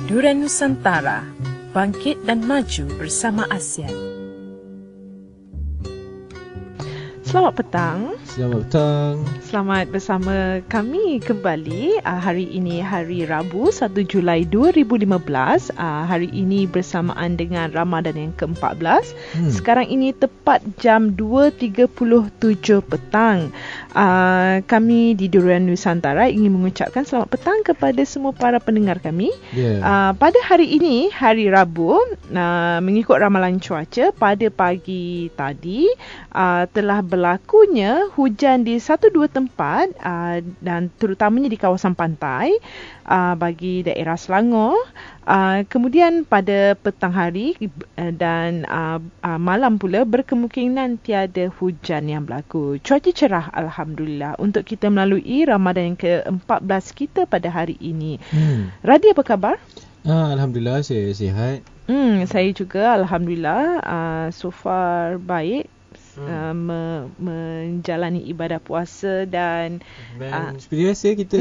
Durian Nusantara, bangkit dan maju bersama ASEAN. Selamat petang. Selamat petang. Selamat bersama kami kembali. Hari ini hari Rabu 1 Julai 2015. Hari ini bersamaan dengan Ramadan yang ke-14. Sekarang ini tepat jam 2.37 petang. Kami di Durian Nusantara ingin mengucapkan selamat petang kepada semua para pendengar kami. Pada hari ini, hari Rabu, mengikut ramalan cuaca, pada pagi tadi telah berlakunya hujan di 1-2 tempat dan terutamanya di kawasan pantai bagi daerah Selangor. Kemudian pada petang hari dan malam pula berkemungkinan tiada hujan yang berlaku. Cuaca cerah alhamdulillah untuk kita melalui Ramadan yang ke-14 kita pada hari ini. Radi, apa khabar? Alhamdulillah saya sihat. Saya juga alhamdulillah so far baik. Menjalani ibadah puasa dan seperti biasa kita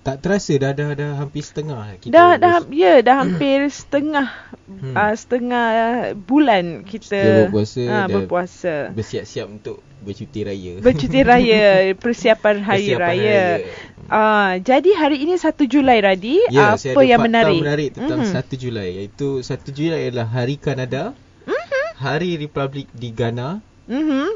tak terasa dah hampir setengah kita dah hampir setengah bulan kita berpuasa, bersiap-siap untuk bercuti raya persiapan hari raya. Jadi hari ini 1 Julai Radi, apa yang menarik tentang 1 Julai, iaitu 1 Julai adalah Hari Kanada, Hari Republik di Ghana,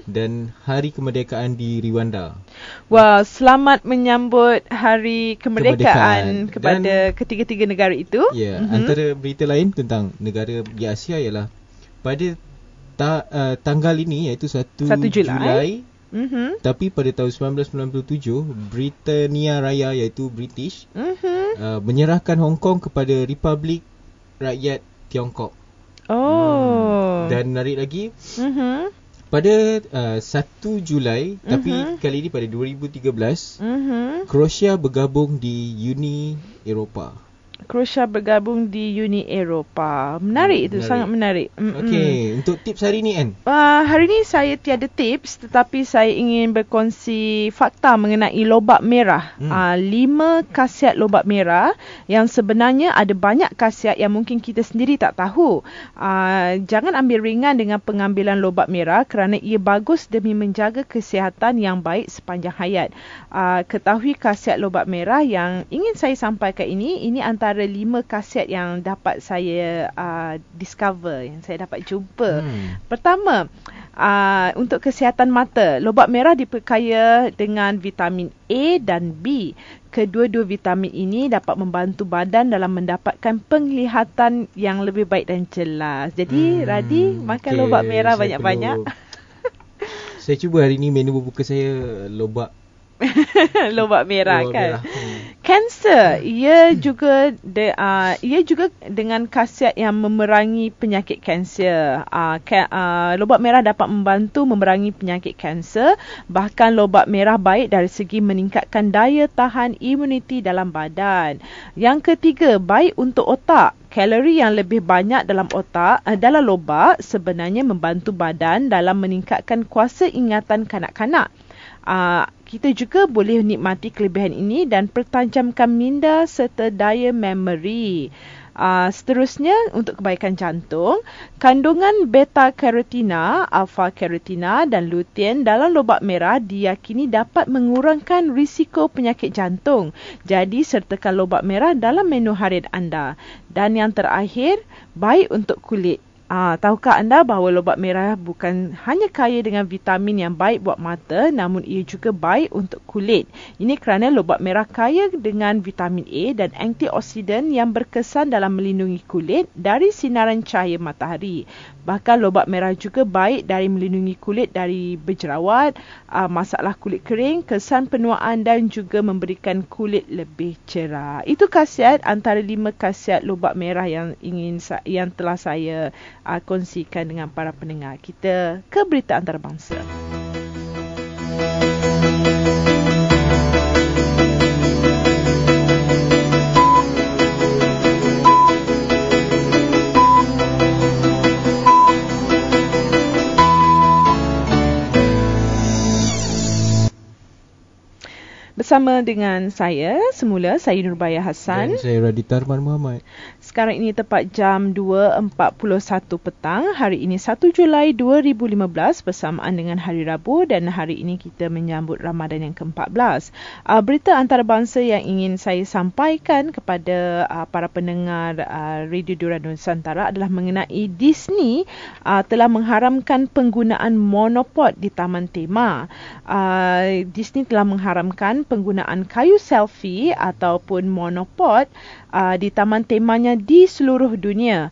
dan Hari Kemerdekaan di Rwanda. Wah, selamat menyambut Hari Kemerdekaan kepada ketiga-tiga negara itu. Antara berita lain tentang negara di Asia ialah pada tanggal ini, iaitu 1 Julai. Tapi pada tahun 1997, Britania Raya, iaitu British, menyerahkan Hong Kong kepada Republik Rakyat Tiongkok. Dan menarik lagi, pada 1 Julai, tapi kali ini pada 2013, Croatia bergabung di Uni Eropah. Menarik itu, sangat menarik. Okey, untuk tips hari ni, Anne? Hari ni saya tiada tips, tetapi saya ingin berkongsi fakta mengenai lobak merah. 5 khasiat lobak merah yang sebenarnya ada banyak khasiat yang mungkin kita sendiri tak tahu. Jangan ambil ringan dengan pengambilan lobak merah kerana ia bagus demi menjaga kesihatan yang baik sepanjang hayat. Ketahui khasiat lobak merah yang ingin saya sampaikan ini antara 5 khasiat yang dapat saya discover, yang saya dapat jumpa. Pertama, untuk kesihatan mata, lobak merah diperkaya dengan vitamin A dan B. Kedua-dua vitamin ini dapat membantu badan dalam mendapatkan penglihatan yang lebih baik dan jelas. Jadi, Radi, makan lobak merah banyak-banyak. Saya cuba hari ni menu berbuka saya lobak lobak merah kan. Kanser, ia juga dengan khasiat yang memerangi penyakit kanser. Lobak merah dapat membantu memerangi penyakit kanser. Bahkan lobak merah baik dari segi meningkatkan daya tahan imuniti dalam badan. Yang ketiga, baik untuk otak. Kalori yang lebih banyak dalam lobak sebenarnya membantu badan dalam meningkatkan kuasa ingatan kanak-kanak. Kita juga boleh nikmati kelebihan ini dan pertajamkan minda serta daya memori. Seterusnya, untuk kebaikan jantung, kandungan beta-karotina, alpha-karotina dan lutein dalam lobak merah diyakini dapat mengurangkan risiko penyakit jantung. Jadi, sertakan lobak merah dalam menu harian anda. Dan yang terakhir, baik untuk kulit. Tahukah anda bahawa lobak merah bukan hanya kaya dengan vitamin yang baik buat mata, namun ia juga baik untuk kulit. Ini kerana lobak merah kaya dengan vitamin A dan antioksidan yang berkesan dalam melindungi kulit dari sinaran cahaya matahari. Bahkan lobak merah juga baik dari melindungi kulit dari berjerawat, masalah kulit kering, kesan penuaan dan juga memberikan kulit lebih cerah. Itu khasiat antara 5 khasiat lobak merah yang telah saya kongsikan dengan para pendengar. Kita ke berita antarabangsa. Bersama dengan saya, semula saya Nurbaya Hassan. Dan saya Radita Arman Muhammad. Sekarang ini tepat jam 2.41 petang. Hari ini 1 Julai 2015 bersamaan dengan hari Rabu dan hari ini kita menyambut Ramadan yang ke-14. Berita antarabangsa yang ingin saya sampaikan kepada para pendengar Radio Dura Nusantara adalah mengenai Disney telah mengharamkan penggunaan monopod di taman tema. Disney telah mengharamkan penggunaan kayu selfie ataupun monopod di taman temanya di seluruh dunia.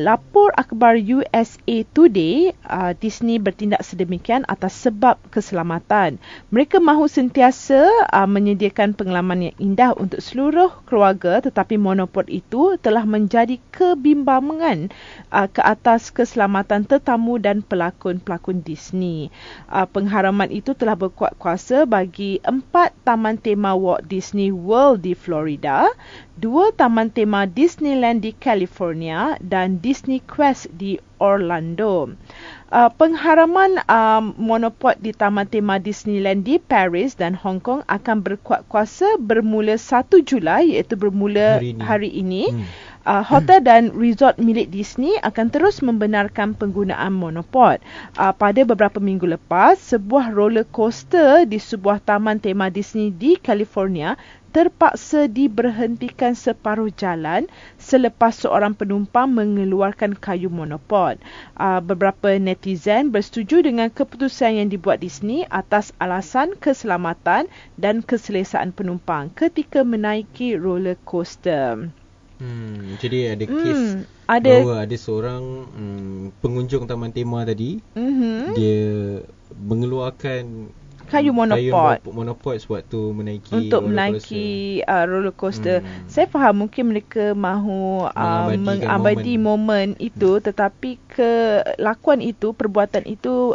Lapor akhbar USA Today, Disney bertindak sedemikian atas sebab keselamatan. Mereka mahu sentiasa menyediakan pengalaman yang indah untuk seluruh keluarga, tetapi monopod itu telah menjadi kebimbangan ke atas keselamatan tetamu dan pelakon-pelakon Disney. Pengharaman itu telah berkuat kuasa bagi 4 taman tema Walt Disney World di Florida, 2 taman tema Disneyland di California dan Disney Quest di Orlando. Pengharaman monopod di taman tema Disneyland di Paris dan Hong Kong akan berkuat kuasa bermula 1 Julai, iaitu bermula hari ini. Hotel dan resort milik Disney akan terus membenarkan penggunaan monopod. Pada beberapa minggu lepas, sebuah roller coaster di sebuah taman tema Disney di California terpaksa diberhentikan separuh jalan selepas seorang penumpang mengeluarkan kayu monopod. Beberapa netizen bersetuju dengan keputusan yang dibuat Disney atas alasan keselamatan dan keselesaan penumpang ketika menaiki roller coaster. Jadi ada kes bahawa ada seorang pengunjung taman tema tadi, dia mengeluarkan kayu monopod sewaktu menaiki roller coaster. Saya faham mungkin mereka mahu mengabadi momen itu, tetapi kelakuan itu, perbuatan itu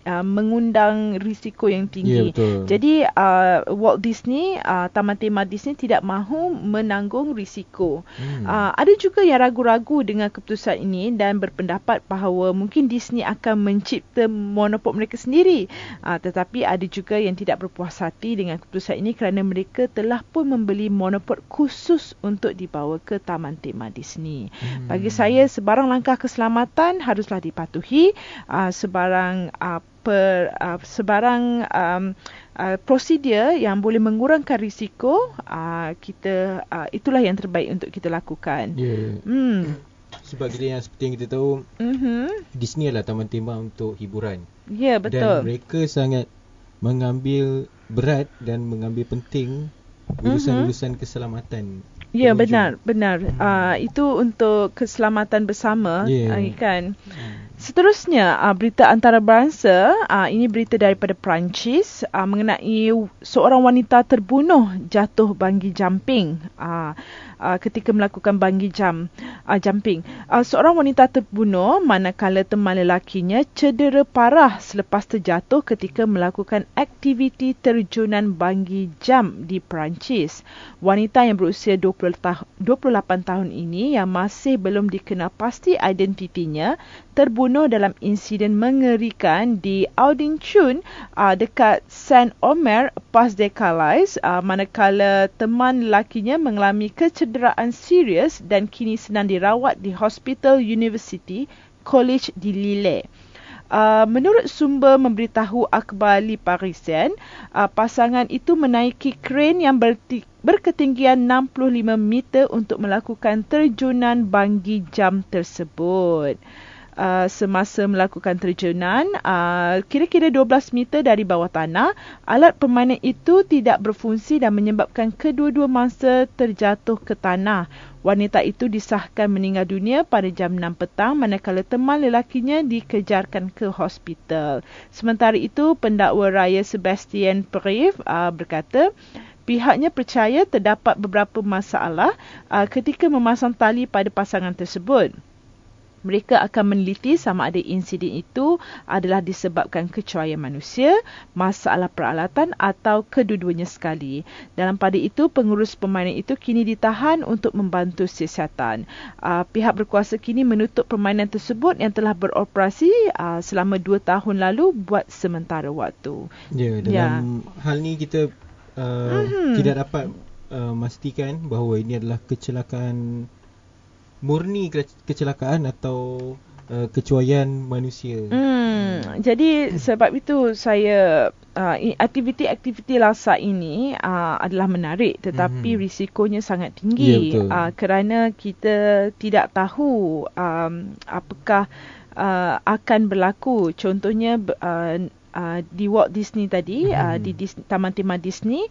mengundang risiko yang tinggi. Jadi Walt Disney, taman tema Disney tidak mahu menanggung risiko. Ada juga yang ragu-ragu dengan keputusan ini dan berpendapat bahawa mungkin Disney akan mencipta monopod mereka sendiri. Tetapi ada juga yang tidak berpuas hati dengan keputusan ini kerana mereka telah pun membeli monopod khusus untuk dibawa ke taman tema Disney. Bagi saya, sebarang langkah keselamatan haruslah dipatuhi. Sebarang prosedur yang boleh mengurangkan risiko, itulah yang terbaik untuk kita lakukan. Sebab yang seperti yang kita tahu, Disney adalah taman tema untuk hiburan. Ya, betul. Dan mereka sangat mengambil berat dan mengambil penting urusan-urusan keselamatan. Ya, benar. Itu untuk keselamatan bersama, kan. Seterusnya, berita antarabangsa, ini berita daripada Perancis mengenai seorang wanita terbunuh jatuh bungee jumping ketika melakukan bungee jumping. Seorang wanita terbunuh manakala teman lelakinya cedera parah selepas terjatuh ketika melakukan aktiviti terjunan bungee jump di Perancis. Wanita yang berusia 28 tahun ini yang masih belum dikenal pasti identitinya terbunuh dalam insiden mengerikan di Audinchun dekat Saint-Omer, Pas-de-Calais, manakala teman lelakinya mengalami kecederaan serius dan kini sedang dirawat di Hospital University College di Lille. Menurut sumber memberitahu akhbar Le Parisien, pasangan itu menaiki kren yang berketinggian 65 meter untuk melakukan terjunan bungee jump tersebut. Semasa melakukan terjunan, kira-kira 12 meter dari bawah tanah, alat permainan itu tidak berfungsi dan menyebabkan kedua-dua mangsa terjatuh ke tanah. Wanita itu disahkan meninggal dunia pada jam 6 petang manakala teman lelakinya dikejarkan ke hospital. Sementara itu, pendakwa raya Sebastien Preve berkata, pihaknya percaya terdapat beberapa masalah ketika memasang tali pada pasangan tersebut. Mereka akan meneliti sama ada insiden itu adalah disebabkan kecuaian manusia, masalah peralatan atau kedua-duanya sekali. Dalam pada itu, pengurus permainan itu kini ditahan untuk membantu siasatan. Pihak berkuasa kini menutup permainan tersebut yang telah beroperasi selama 2 tahun lalu buat sementara waktu. Dalam hal ni kita tidak dapat memastikan bahawa ini adalah kecelakaan murni kecelakaan atau kecuaian manusia. Jadi sebab itu saya aktiviti-aktiviti lasak ini adalah menarik, tetapi risikonya sangat tinggi, kerana kita tidak tahu apakah akan berlaku. Contohnya di Walt Disney tadi, di Taman Tema Disney,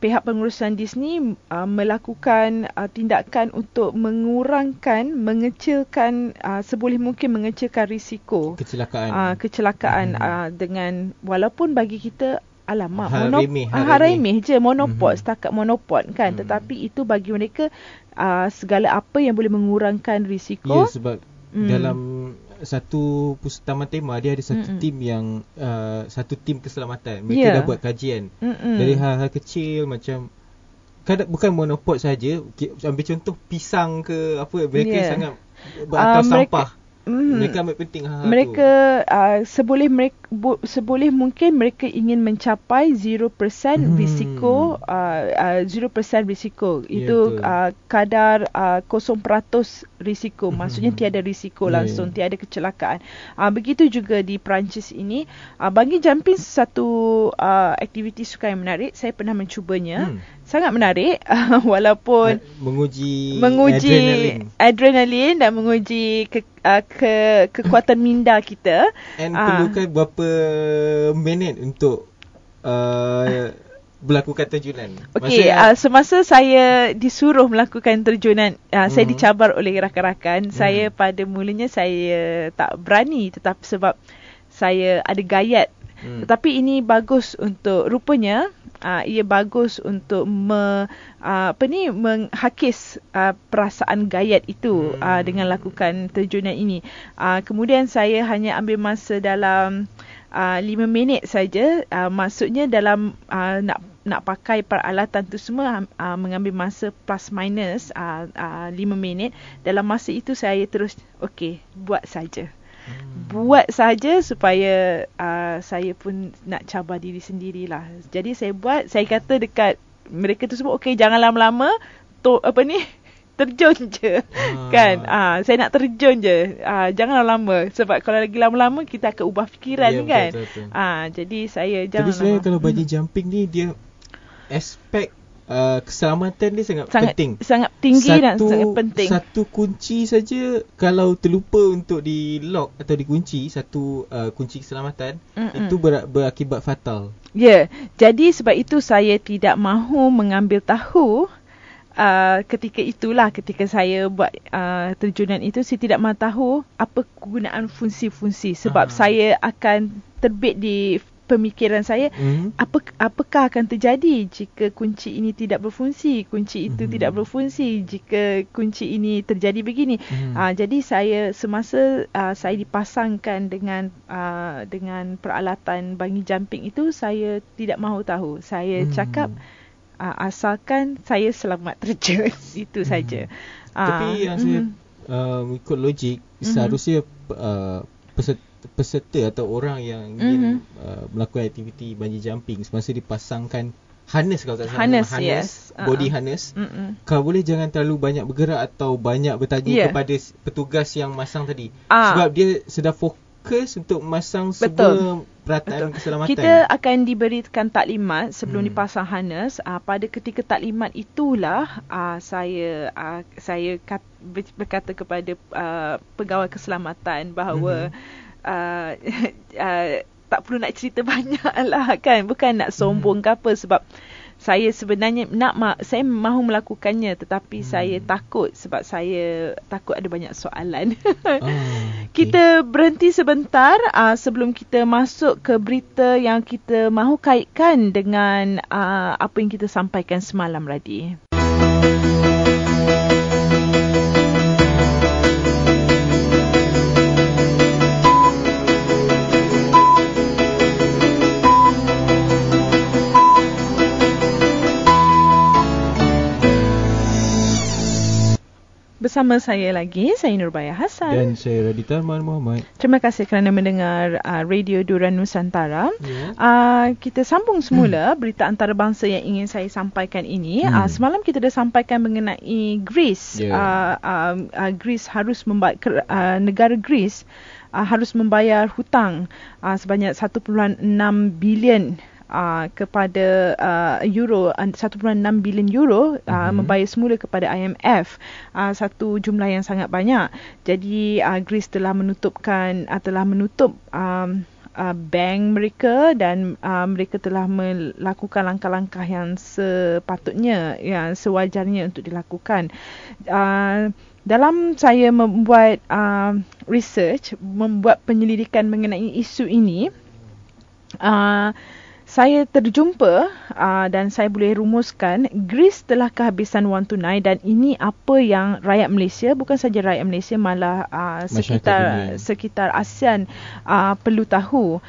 pihak pengurusan Disney melakukan tindakan untuk mengecilkan seboleh mungkin mengecilkan risiko kecelakaan dengan, walaupun bagi kita alamak remeh je, monopod, setakat monopod kan, tetapi itu bagi mereka segala apa yang boleh mengurangkan risiko. Sebab dalam satu taman tema dia ada satu tim yang satu tim keselamatan. Mereka dah buat kajian dari hal-hal kecil macam bukan monopod saja. Ambil contoh pisang ke apa, mereka sangat atau sampah. Mereka ambil penting hal-hal mereka seboleh mungkin mereka ingin mencapai 0% risiko, 0% risiko. Itu kadar 0% risiko. Maksudnya tiada risiko langsung, tiada kecelakaan. Begitu juga di Perancis ini. Bungee jumping satu aktiviti sukan yang menarik. Saya pernah mencubanya. Sangat menarik, walaupun menguji adrenalin dan menguji kekuatan minda kita. Perlukan berapa minit untuk melakukan terjunan? Semasa saya disuruh melakukan terjunan, saya dicabar oleh rakan-rakan. Saya pada mulanya saya tak berani, tetapi sebab saya ada gayat. Tetapi ini bagus untuk, rupanya ia bagus untuk menghakis perasaan gayat itu dengan lakukan terjunan ini. Kemudian saya hanya ambil masa dalam 5 minit saja. Maksudnya dalam nak pakai peralatan tu semua mengambil masa plus minus 5 minit. Dalam masa itu saya terus buat saja. Buat saja supaya saya pun nak cabar diri sendirilah. Jadi saya buat, saya kata dekat mereka tu semua, jangan lama-lama terjun je. Kan? Saya nak terjun je. Jangan lama-lama, sebab kalau lagi lama-lama kita akan ubah fikiran kan. Betul. Jadi saya jangan. Tapi sebenarnya kalau bungee jumping ni dia aspek keselamatan dia sangat penting. Sangat tinggi dan sangat penting. Satu kunci saja kalau terlupa untuk di lock atau dikunci, satu kunci keselamatan, itu berakibat fatal. Jadi sebab itu saya tidak mahu mengambil tahu ketika saya buat terjunan itu. Saya tidak mahu tahu apa kegunaan fungsi-fungsi, sebab saya akan terbit di pemikiran saya, apakah akan terjadi jika kunci ini tidak berfungsi, kunci itu tidak berfungsi, jika kunci ini terjadi begini. Jadi saya semasa saya dipasangkan dengan peralatan bungee jumping itu, saya tidak mahu tahu. Saya cakap asalkan saya selamat terjun, itu saja. Tapi yang saya ikut logik, seharusnya peserta atau orang yang ingin melakukan aktiviti bungee jumping, semasa dipasangkan harness, kalau tak salah harness, body harness, kalau boleh jangan terlalu banyak bergerak atau banyak bertanya kepada petugas yang masang tadi, sebab dia sedang fokus untuk masang sebuah perataan keselamatan. Kita akan diberikan taklimat sebelum dipasang harness. Pada ketika taklimat itulah saya berkata kepada pegawai keselamatan bahawa tak perlu nak cerita banyak lah kan, bukan nak sombong ke apa, sebab saya sebenarnya saya mahu melakukannya, tetapi saya takut, sebab saya takut ada banyak soalan. Kita berhenti sebentar sebelum kita masuk ke berita yang kita mahu kaitkan dengan apa yang kita sampaikan semalam tadi. bersama saya lagi, saya Nurbaya Hassan. Dan saya Radita Arman Muhammad. Terima kasih kerana mendengar Radio Duran Nusantara. Kita sambung semula berita antarabangsa yang ingin saya sampaikan ini. Semalam kita dah sampaikan mengenai Greece. Greece harus negara Greece harus membayar hutang sebanyak 1.6 bilion kepada euro, 1.6 bilion euro membayar semula kepada IMF, satu jumlah yang sangat banyak. Jadi Greece telah menutup bank mereka dan mereka telah melakukan langkah-langkah yang sepatutnya, yang sewajarnya untuk dilakukan. Dalam saya membuat membuat penyelidikan mengenai isu ini, saya terjumpa dan saya boleh rumuskan Greece telah kehabisan wang tunai, dan ini apa yang rakyat Malaysia, bukan saja rakyat Malaysia, malah sekitar ASEAN perlu tahu.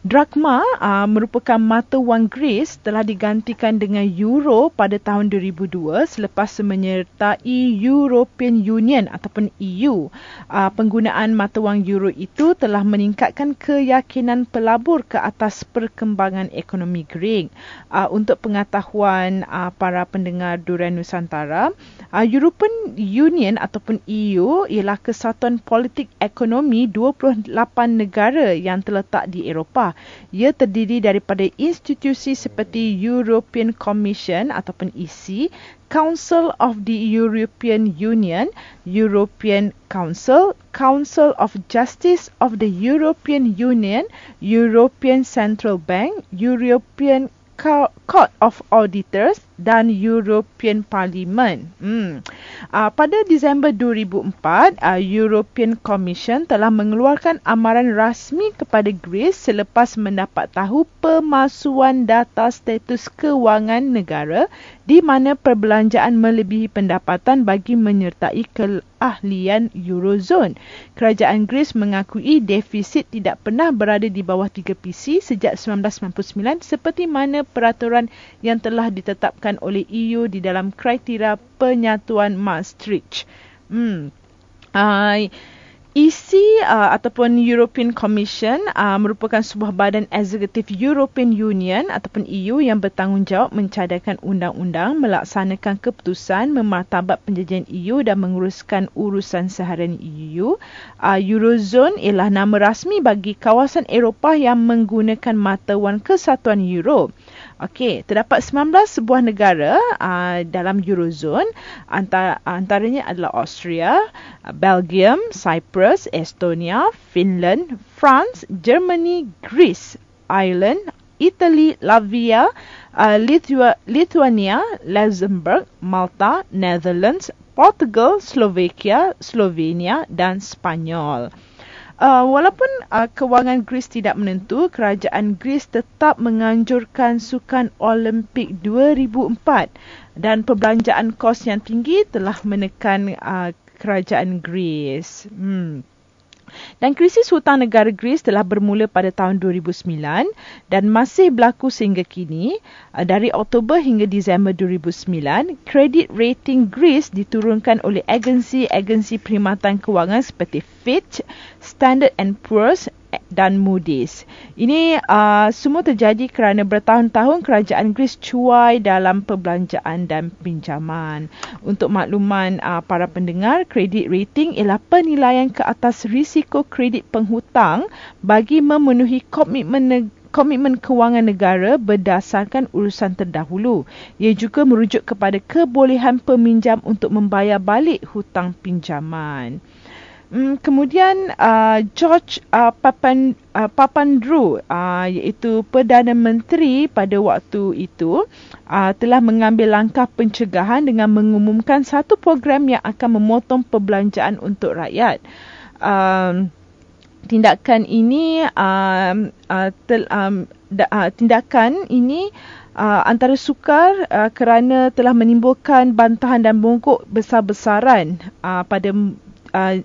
Drakma merupakan mata wang Greece telah digantikan dengan euro pada tahun 2002 selepas menyertai European Union ataupun EU. Penggunaan mata wang euro itu telah meningkatkan keyakinan pelabur ke atas perkembangan ekonomi Greek. Untuk pengetahuan para pendengar Duran Nusantara, European Union ataupun EU ialah kesatuan politik ekonomi 28 negara yang terletak di Eropah. Ia terdiri daripada institusi seperti European Commission ataupun EC, Council of the European Union, European Council, Council of Justice of the European Union, European Central Bank, European Court of Auditors dan European Parliament. Pada Disember 2004, European Commission telah mengeluarkan amaran rasmi kepada Greece selepas mendapat tahu pemalsuan data status kewangan negara di mana perbelanjaan melebihi pendapatan bagi menyertai keahlian Eurozone. Kerajaan Greece mengakui defisit tidak pernah berada di bawah 3 PC sejak 1999 seperti mana peraturan yang telah ditetapkan oleh EU di dalam kriteria penyatuan Maastricht. EC ataupun European Commission merupakan sebuah badan eksekutif European Union ataupun EU yang bertanggungjawab mencadangkan undang-undang, melaksanakan keputusan, memartabat penjajian EU dan menguruskan urusan seharian EU. Eurozone ialah nama rasmi bagi kawasan Eropah yang menggunakan mata wang kesatuan euro. Okey, terdapat 19 sebuah negara dalam Eurozone, antaranya adalah Austria, Belgium, Cyprus, Estonia, Finland, France, Germany, Greece, Ireland, Italy, Latvia, Lithuania, Luxembourg, Malta, Netherlands, Portugal, Slovakia, Slovenia dan Spanyol. Walaupun kewangan Greece tidak menentu, kerajaan Greece tetap menganjurkan Sukan Olimpik 2004 dan perbelanjaan kos yang tinggi telah menekan kerajaan Greece. Dan krisis hutang negara Greece telah bermula pada tahun 2009 dan masih berlaku sehingga kini. Dari Oktober hingga Disember 2009, kredit rating Greece diturunkan oleh agensi-agensi perkhidmatan kewangan seperti Fitch, Standard & Poor's dan Moody's. Ini semua terjadi kerana bertahun-tahun kerajaan Greece cuai dalam perbelanjaan dan pinjaman. Untuk makluman para pendengar, kredit rating ialah penilaian ke atas risiko kredit penghutang bagi memenuhi komitmen kewangan negara berdasarkan urusan terdahulu. Ia juga merujuk kepada kebolehan peminjam untuk membayar balik hutang pinjaman. Kemudian George Papandreou, iaitu Perdana Menteri pada waktu itu, telah mengambil langkah pencegahan dengan mengumumkan satu program yang akan memotong perbelanjaan untuk rakyat. Tindakan ini antara sukar kerana telah menimbulkan bantahan dan bongkok besar-besaran pada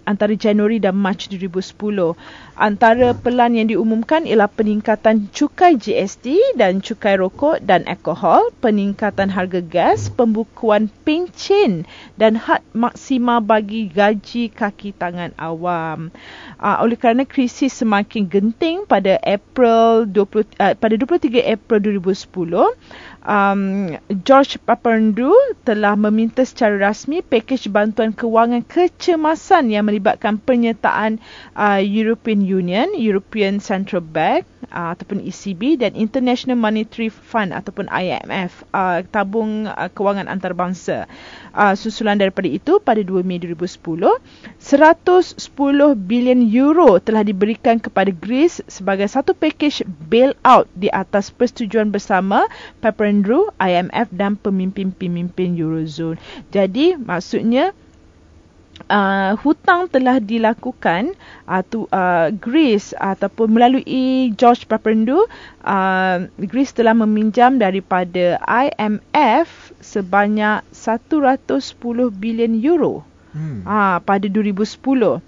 antara Januari dan Mac 2010. Antara pelan yang diumumkan ialah peningkatan cukai GST dan cukai rokok dan alkohol, peningkatan harga gas, pembukuan pencen dan had maksima bagi gaji kaki tangan awam. Oleh kerana krisis semakin genting pada 23 April 2010, George Papandreou telah meminta secara rasmi pakej bantuan kewangan kecemasan yang melibatkan penyertaan European Union, European Central Bank ataupun ECB dan International Monetary Fund ataupun IMF, tabung kewangan antarabangsa. Susulan daripada itu, pada 2 Mei 2010, 110 bilion euro telah diberikan kepada Greece sebagai satu pakej bailout di atas persetujuan bersama Papandreou, IMF dan pemimpin-pemimpin Eurozone. Jadi maksudnya hutang telah dilakukan Greece ataupun melalui George Papandreou, Greece telah meminjam daripada IMF sebanyak 110 bilion euro pada 2010.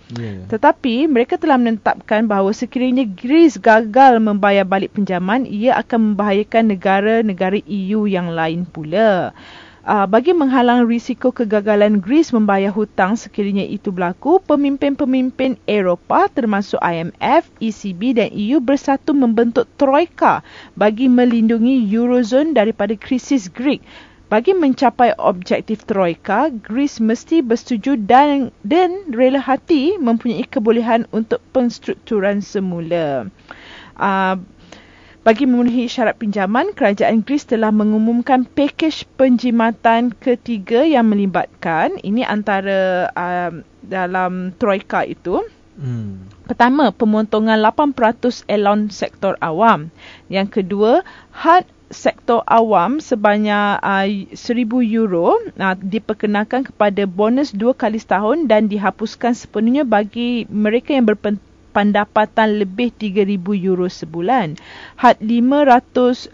Tetapi mereka telah menetapkan bahawa sekiranya Greece gagal membayar balik pinjaman, ia akan membahayakan negara-negara EU yang lain pula. Bagi menghalang risiko kegagalan Greece membayar hutang sekiranya itu berlaku, pemimpin-pemimpin Eropah termasuk IMF, ECB dan EU bersatu membentuk Troika bagi melindungi Eurozone daripada krisis Greek. Bagi mencapai objektif Troika, Greece mesti bersetuju dan rela hati mempunyai kebolehan untuk penstrukturan semula. Bagi memenuhi syarat pinjaman, kerajaan Greece telah mengumumkan pakej penjimatan ketiga yang melibatkan, ini antara dalam Troika itu. Pertama, pemotongan 8% elon sektor awam. Yang kedua, had sektor awam sebanyak €1,000 diperkenalkan kepada bonus 2 kali setahun dan dihapuskan sepenuhnya bagi mereka yang pendapatan lebih €3,000 sebulan. Had €500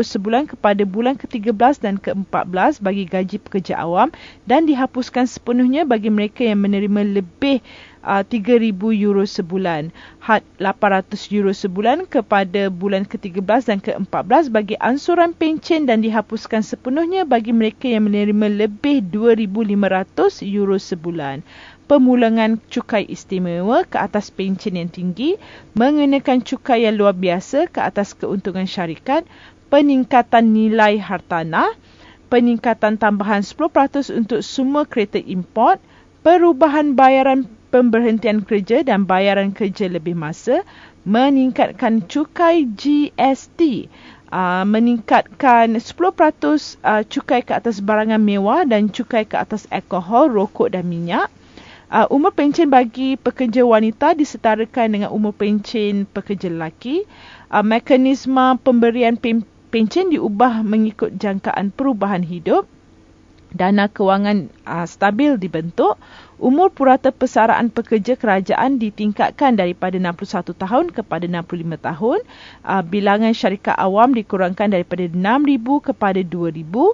sebulan kepada bulan ke-13 dan ke-14 bagi gaji pekerja awam dan dihapuskan sepenuhnya bagi mereka yang menerima lebih €3,000 sebulan. Had €800 sebulan kepada bulan ke-13 dan ke-14 bagi ansuran pencen dan dihapuskan sepenuhnya bagi mereka yang menerima lebih €2,500 sebulan. Pemulangan cukai istimewa ke atas pencen yang tinggi, mengenakan cukai yang luar biasa ke atas keuntungan syarikat, peningkatan nilai hartanah, peningkatan tambahan 10% untuk semua kereta import, perubahan bayaran pemberhentian kerja dan bayaran kerja lebih masa, meningkatkan cukai GST, meningkatkan 10% cukai ke atas barangan mewah dan cukai ke atas alkohol, rokok dan minyak. Umur pencen bagi pekerja wanita disetarakan dengan umur pencen pekerja lelaki. Mekanisme pemberian pencen diubah mengikut jangkaan perubahan hidup. Dana kewangan stabil dibentuk. Umur purata persaraan pekerja kerajaan ditingkatkan daripada 61 tahun kepada 65 tahun. Bilangan syarikat awam dikurangkan daripada 6,000 kepada 2,000.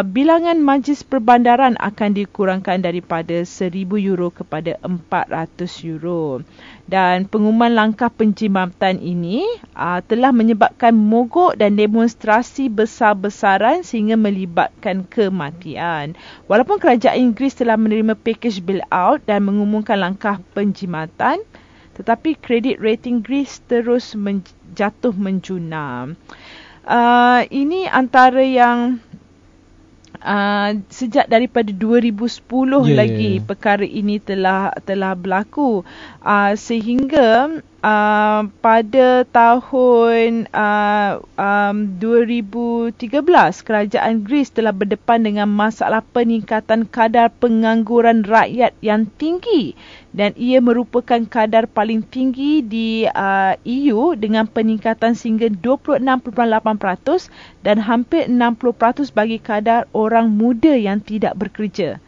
Bilangan majlis perbandaran akan dikurangkan daripada €1,000 kepada €400. Dan pengumuman langkah penjimatan ini telah menyebabkan mogok dan demonstrasi besar-besaran sehingga melibatkan kematian. Walaupun kerajaan Inggeris telah menerima pakej bailout dan mengumumkan langkah penjimatan, tetapi kredit rating Greece terus jatuh menjunam. Ini antara yang sejak daripada 2010 lagi perkara ini telah berlaku, sehingga pada tahun 2013 kerajaan Greece telah berdepan dengan masalah peningkatan kadar pengangguran rakyat yang tinggi dan ia merupakan kadar paling tinggi di EU dengan peningkatan sehingga 26.8% dan hampir 60% bagi kadar orang muda yang tidak bekerja.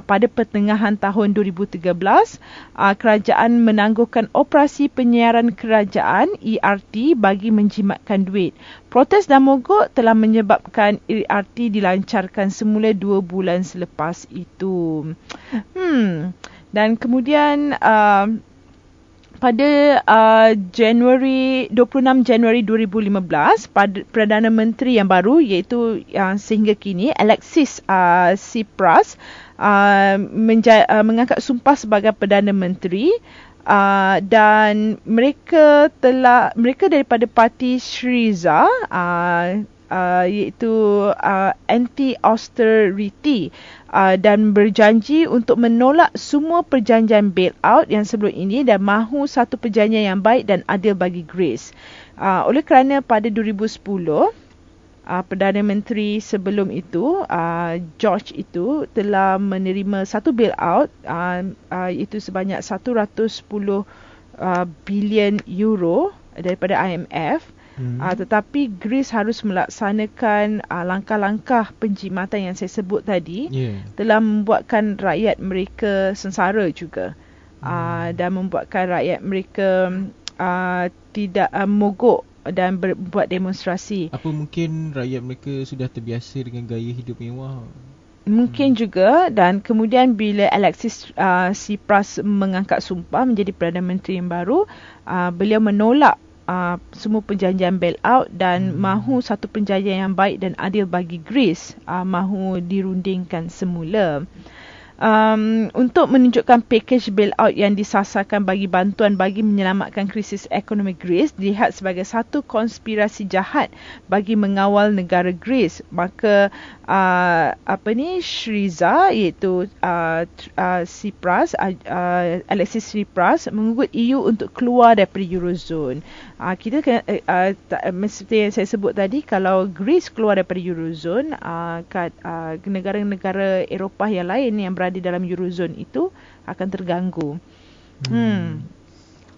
Pada pertengahan tahun 2013, kerajaan menangguhkan operasi operasi penyiaran kerajaan ERT bagi menjimatkan duit. Protes dan mogok telah menyebabkan ERT dilancarkan semula 2 bulan selepas itu. Dan kemudian pada 26 Januari 2015, Perdana Menteri yang baru iaitu sehingga kini Alexis Tsipras mengangkat sumpah sebagai Perdana Menteri, dan mereka daripada parti Syriza iaitu anti-austerity, dan berjanji untuk menolak semua perjanjian bailout yang sebelum ini dan mahu satu perjanjian yang baik dan adil bagi Greece. Oleh kerana pada 2010 Perdana Menteri sebelum itu George itu telah menerima satu bailout iaitu sebanyak 110 bilion euro daripada IMF. Tetapi Greece harus melaksanakan langkah-langkah penjimatan yang saya sebut tadi, telah membuatkan rakyat mereka sengsara juga, dan membuatkan rakyat mereka tidak mogok dan buat demonstrasi. Apa mungkin rakyat mereka sudah terbiasa dengan gaya hidup mewah? Mungkin juga. Dan kemudian bila Alexis Tsipras mengangkat sumpah menjadi Perdana Menteri yang baru, beliau menolak semua perjanjian bailout dan mahu satu perjanjian yang baik dan adil bagi Greece, mahu dirundingkan semula. Untuk menunjukkan pakej bailout yang disasarkan bagi bantuan bagi menyelamatkan krisis ekonomi Greece dilihat sebagai satu konspirasi jahat bagi mengawal negara Greece, maka Syriza iaitu Tsipras, Alexis Tsipras menggugat EU untuk keluar daripada Eurozone. Kita seperti yang saya sebut tadi, kalau Greece keluar daripada Eurozone, negara-negara Eropah yang lain yang berada dalam Eurozone itu akan terganggu.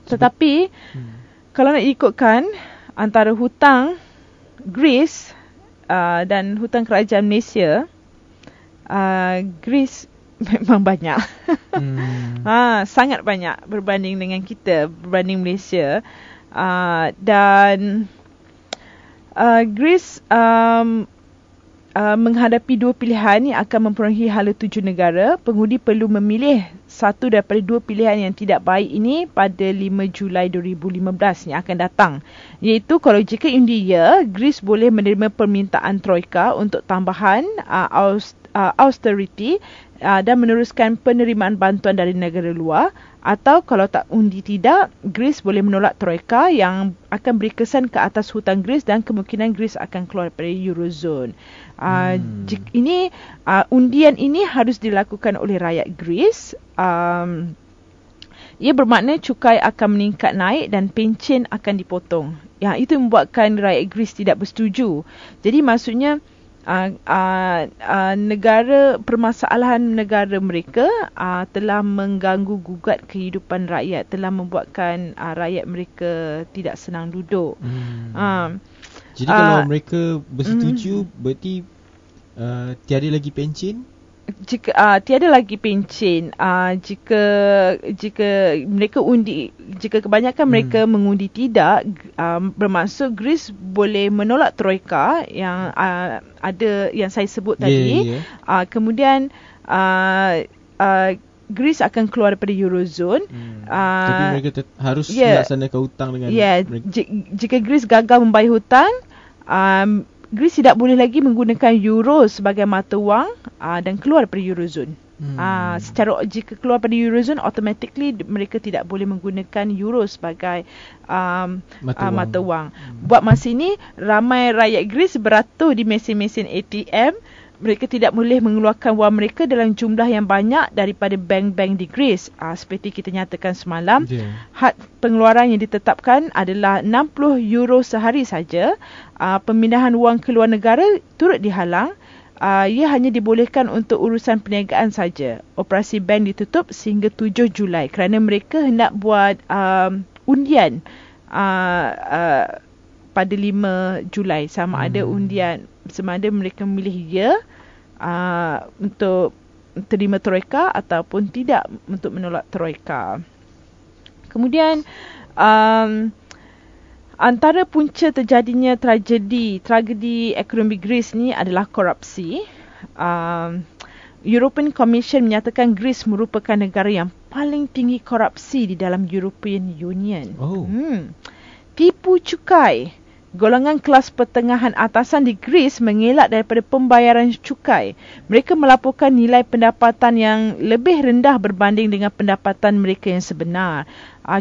Tetapi kalau nak ikutkan antara hutang Greece dan hutang kerajaan Malaysia, Greece memang banyak. Sangat banyak berbanding dengan kita, berbanding Malaysia. Dan Greece menghadapi dua pilihan yang akan memperolehi hala 7 negara. Pengundi perlu memilih satu daripada dua pilihan yang tidak baik ini pada 5 Julai 2015 yang akan datang. Iaitu kalau jika undi ya, Greece boleh menerima permintaan Troika untuk tambahan austerity dan meneruskan penerimaan bantuan dari negara luar. Atau kalau tak undi tidak, Greece boleh menolak Troika yang akan beri kesan ke atas hutang Greece dan kemungkinan Greece akan keluar daripada Eurozone. Undian ini harus dilakukan oleh rakyat Greece. Ia bermakna cukai akan meningkat naik dan pencen akan dipotong. Yang itu membuatkan rakyat Greece tidak bersetuju. Jadi maksudnya permasalahan negara mereka telah mengganggu gugat kehidupan rakyat, telah membuatkan rakyat mereka tidak senang duduk. Jadi kalau mereka bersetuju, berarti tiada lagi pencen? Jika tiada lagi pencen, jika mereka undi, jika kebanyakan mereka mengundi tidak, bermaksud Greece boleh menolak Troika yang ada yang saya sebut tadi. Kemudian Greece akan keluar daripada Eurozone. Tapi mereka harus melaksanakan hutang dengan mereka. Jika Greece gagal membayar hutang, Greece tidak boleh lagi menggunakan euro sebagai mata wang dan keluar daripada Eurozone. Jika keluar daripada Eurozone, automatically mereka tidak boleh menggunakan euro sebagai mata wang. Buat masa ini, ramai rakyat Greece beratur di mesin-mesin ATM. Mereka tidak boleh mengeluarkan wang mereka dalam jumlah yang banyak daripada bank-bank di Greece. Seperti kita nyatakan semalam, had pengeluaran yang ditetapkan adalah 60 euro sehari saja. Pemindahan wang ke luar negara turut dihalang. Ia hanya dibolehkan untuk urusan perniagaan saja. Operasi bank ditutup sehingga 7 Julai kerana mereka hendak buat undian pada 5 Julai. Sama ada undian, sama ada mereka memilih ya untuk terima Troika ataupun tidak untuk menolak Troika. Kemudian antara punca terjadinya tragedi ekonomi Greece ni adalah korupsi. European Commission menyatakan Greece merupakan negara yang paling tinggi korupsi di dalam European Union. Tipu cukai. Golongan kelas pertengahan atasan di Greece mengelak daripada pembayaran cukai. Mereka melaporkan nilai pendapatan yang lebih rendah berbanding dengan pendapatan mereka yang sebenar.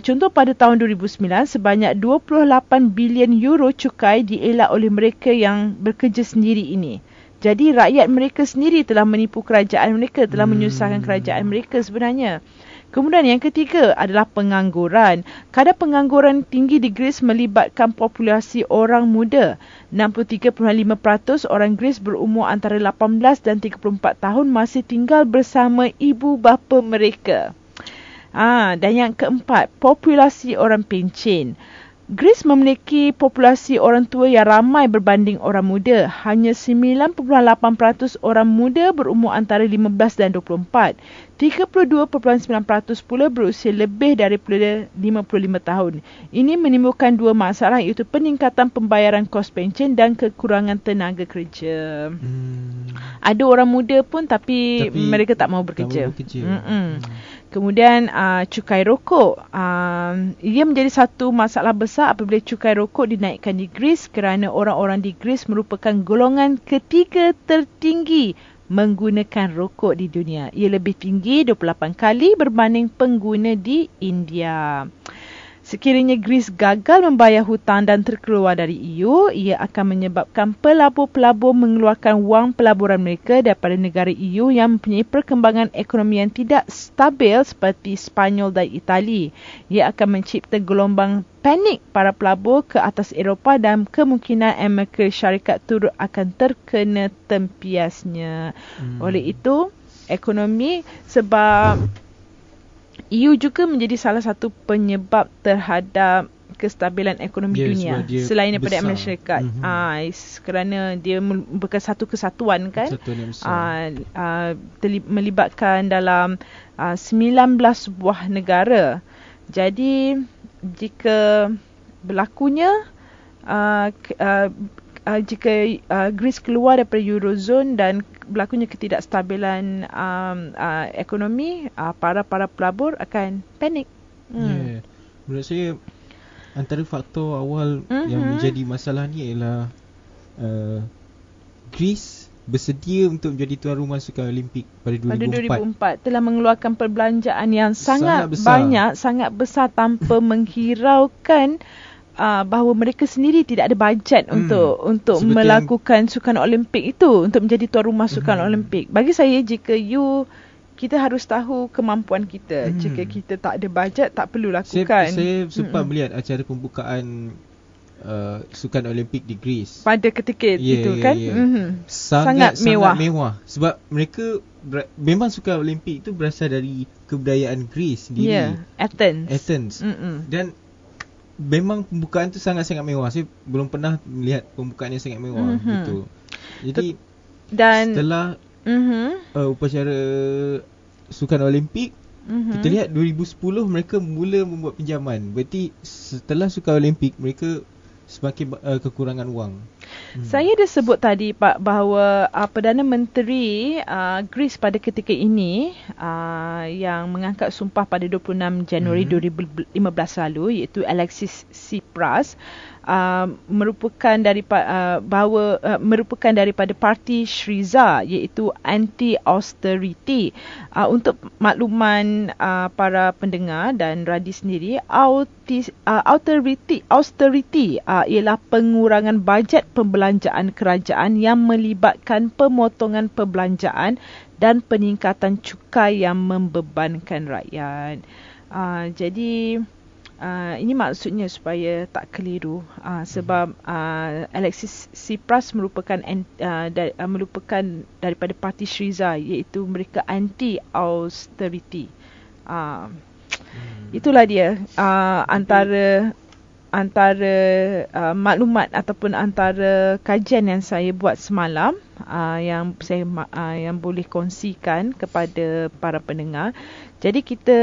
Contoh, pada tahun 2009, sebanyak 28 bilion euro cukai dielak oleh mereka yang bekerja sendiri ini. Jadi rakyat mereka sendiri telah menipu kerajaan mereka, telah menyusahkan kerajaan mereka sebenarnya. Kemudian yang ketiga adalah pengangguran. Kadar pengangguran tinggi di Greece melibatkan populasi orang muda. 63.5% orang Greece berumur antara 18 dan 34 tahun masih tinggal bersama ibu bapa mereka. Dan yang keempat, populasi orang pencen. Greece memiliki populasi orang tua yang ramai berbanding orang muda. Hanya 9.8% orang muda berumur antara 15 dan 24. 32.9% pula berusia lebih daripada 55 tahun. Ini menimbulkan dua masalah, iaitu peningkatan pembayaran kos pencen dan kekurangan tenaga kerja. Ada orang muda pun tapi mereka tak mahu bekerja. Kemudian cukai rokok. Ia menjadi satu masalah besar apabila cukai rokok dinaikkan di Greece, kerana orang-orang di Greece merupakan golongan ketiga tertinggi menggunakan rokok di dunia. Ia lebih tinggi 28 kali berbanding pengguna di India. Sekiranya Greece gagal membayar hutang dan terkeluar dari EU, ia akan menyebabkan pelabur-pelabur mengeluarkan wang pelaburan mereka daripada negara EU yang mempunyai perkembangan ekonomi yang tidak stabil seperti Spanyol dan Itali. Ia akan mencipta gelombang panik para pelabur ke atas Eropah dan kemungkinan Amerika Syarikat turut akan terkena tempiasnya. Oleh itu, ekonomi, sebab EU juga menjadi salah satu penyebab terhadap kestabilan ekonomi dunia selain daripada Amerika Syarikat. Kerana dia merupakan satu kesatuan kan, melibatkan dalam 19 buah negara. Jadi jika berlakunya jika Greece keluar daripada Eurozone dan berlakunya ketidakstabilan ekonomi, para pelabur akan panik. Menurut saya antara faktor awal yang menjadi masalah ni ialah Greece bersedia untuk menjadi tuan rumah Sukan Olimpik pada 2004. Telah mengeluarkan perbelanjaan yang sangat banyak, sangat besar tanpa menghiraukan bahawa mereka sendiri tidak ada bajet untuk melakukan Sukan Olimpik itu, untuk menjadi tuan rumah Sukan Olimpik. Bagi saya, jika kita harus tahu kemampuan kita. Jika kita tak ada bajet, tak perlu lakukan. Saya sempat melihat acara pembukaan Sukan Olimpik di Greece pada ketika itu kan. Sangat mewah. Sebab mereka memang Sukan Olimpik itu berasal dari kebudayaan Greece sendiri. Athens. Dan memang pembukaan tu sangat-sangat mewah. Saya belum pernah melihat pembukaan yang sangat mewah gitu. Jadi setelah upacara Sukan Olimpik, kita lihat 2010 mereka mula membuat pinjaman. Berarti setelah Sukan Olimpik mereka semakin kekurangan wang. Saya dah sebut tadi Pak bahawa Perdana Menteri Greece pada ketika ini yang mengangkat sumpah pada 26 Januari 2015 lalu, iaitu Alexis Tsipras, merupakan daripada parti Syriza, iaitu anti-austerity. Untuk makluman para pendengar dan Radi sendiri, austerity ialah pengurangan bajet pembelanjaan kerajaan yang melibatkan pemotongan perbelanjaan dan peningkatan cukai yang membebankan rakyat. Jadi ini maksudnya supaya tak keliru, sebab Alexis Tsipras merupakan daripada parti Syriza, iaitu mereka anti-austerity. Itulah dia antara maklumat ataupun antara kajian yang saya buat semalam yang saya yang boleh kongsikan kepada para pendengar. Jadi kita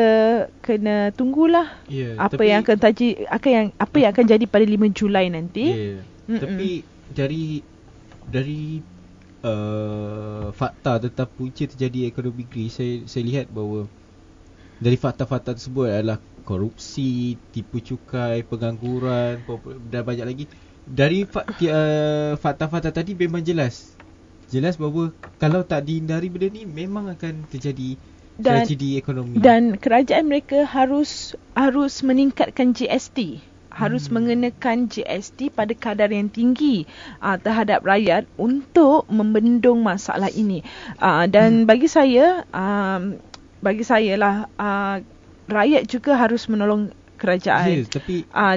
kena tunggulah apa yang akan jadi pada 5 Julai nanti. Tapi dari fakta tentang punca terjadi ekonomi Greece, saya lihat bahawa dari fakta-fakta tersebut adalah korupsi, tipu cukai, pengangguran dan banyak lagi. Dari fakta-fakta tadi memang jelas bahawa kalau tak dihindari benda ni memang akan terjadi tragedi ekonomi. Dan kerajaan mereka harus meningkatkan GST. Harus mengenakan GST pada kadar yang tinggi terhadap rakyat untuk membendung masalah ini. Dan bagi saya lah, rakyat juga harus menolong kerajaan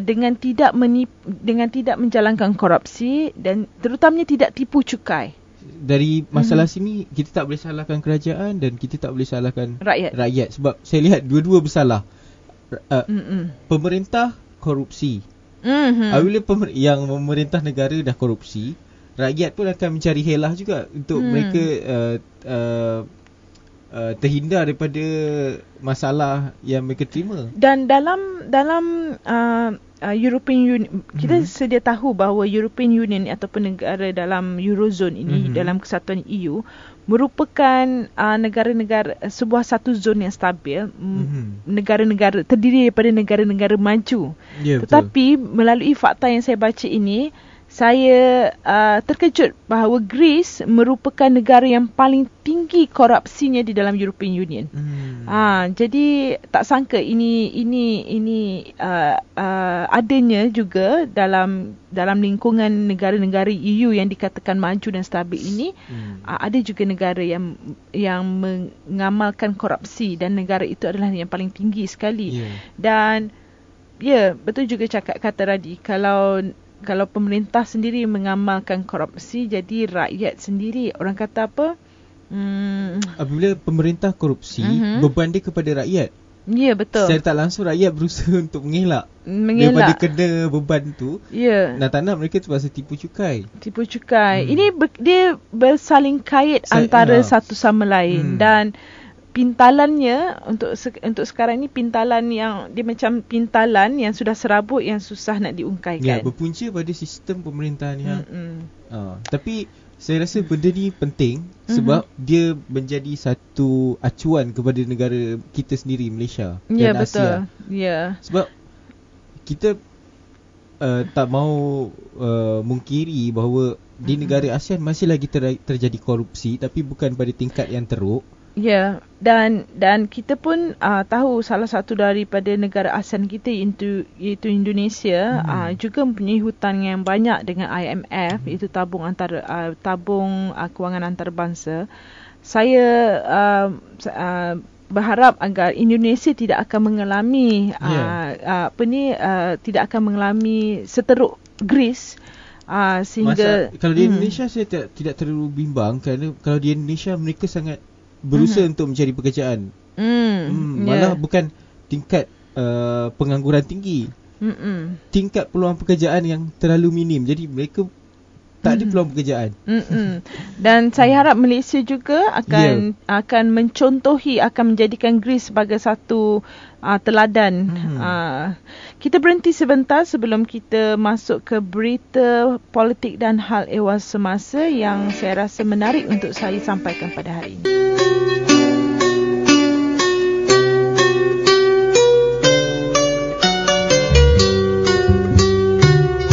dengan tidak menjalankan korupsi dan terutamanya tidak tipu cukai. Dari masalah sini kita tak boleh salahkan kerajaan dan kita tak boleh salahkan rakyat sebab saya lihat dua-dua bersalah. Pemerintah korupsi. Apabila yang memerintah negara dah korupsi, rakyat pun akan mencari helah juga untuk mereka terhindar daripada masalah yang mereka terima. Dan dalam European Union, kita sedia tahu bahawa European Union ataupun negara dalam Eurozone ini, dalam kesatuan EU, merupakan negara-negara, sebuah satu zon yang stabil, negara-negara terdiri daripada negara-negara maju. Tetapi melalui fakta yang saya baca ini, saya terkejut bahawa Greece merupakan negara yang paling tinggi korupsinya di dalam European Union. Jadi tak sangka ini adanya juga dalam lingkungan negara-negara EU yang dikatakan maju dan stabil ini. Ada juga negara yang mengamalkan korupsi dan negara itu adalah yang paling tinggi sekali. Dan betul juga kata Radi, kalau pemerintah sendiri mengamalkan korupsi, jadi rakyat sendiri, orang kata apa? Apabila pemerintah korupsi, beban dia kepada rakyat. Ya, betul. Secara tak langsung rakyat berusaha untuk mengelak daripada kena beban tu. Tak nak mereka terpaksa tipu cukai. Ini dia bersaling kait antara satu sama lain. Dan pintalannya untuk sekarang ni, pintalan yang dia macam pintalan yang sudah serabut, yang susah nak diungkaikan. Berpunca pada sistem pemerintahan yang tapi saya rasa benda ni penting sebab dia menjadi satu acuan kepada negara kita sendiri, Malaysia dan Asia. Sebab kita tak mahu mungkiri bahawa di negara ASEAN masih lagi terjadi korupsi, tapi bukan pada tingkat yang teruk. Dan kita pun tahu salah satu daripada negara ASEAN kita iaitu Indonesia juga mempunyai hutang yang banyak dengan IMF, iaitu tabung kewangan antarabangsa. Saya berharap agar Indonesia tidak akan mengalami tidak akan mengalami seteruk Greece. Sehingga kalau di Indonesia saya tidak terlalu bimbang, kerana kalau di Indonesia mereka sangat berusaha untuk mencari pekerjaan. Malah bukan tingkat pengangguran tinggi, tingkat peluang pekerjaan yang terlalu minim. Jadi mereka tak ada peluang pekerjaan. Dan saya harap Malaysia juga akan mencontohi, akan menjadikan Greece sebagai satu teladan. Kita berhenti sebentar sebelum kita masuk ke berita politik dan hal ehwal semasa yang saya rasa menarik untuk saya sampaikan pada hari ini.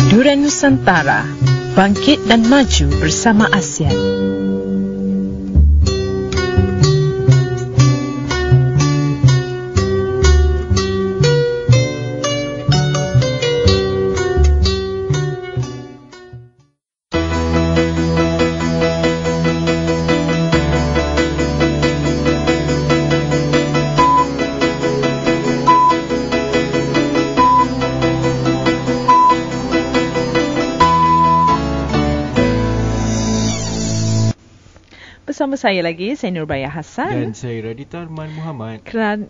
Durian Nusantara, bangkit dan maju bersama ASEAN. bersama saya lagi, saya Nurbaya Hassan. Dan saya Radita Arman Muhammad.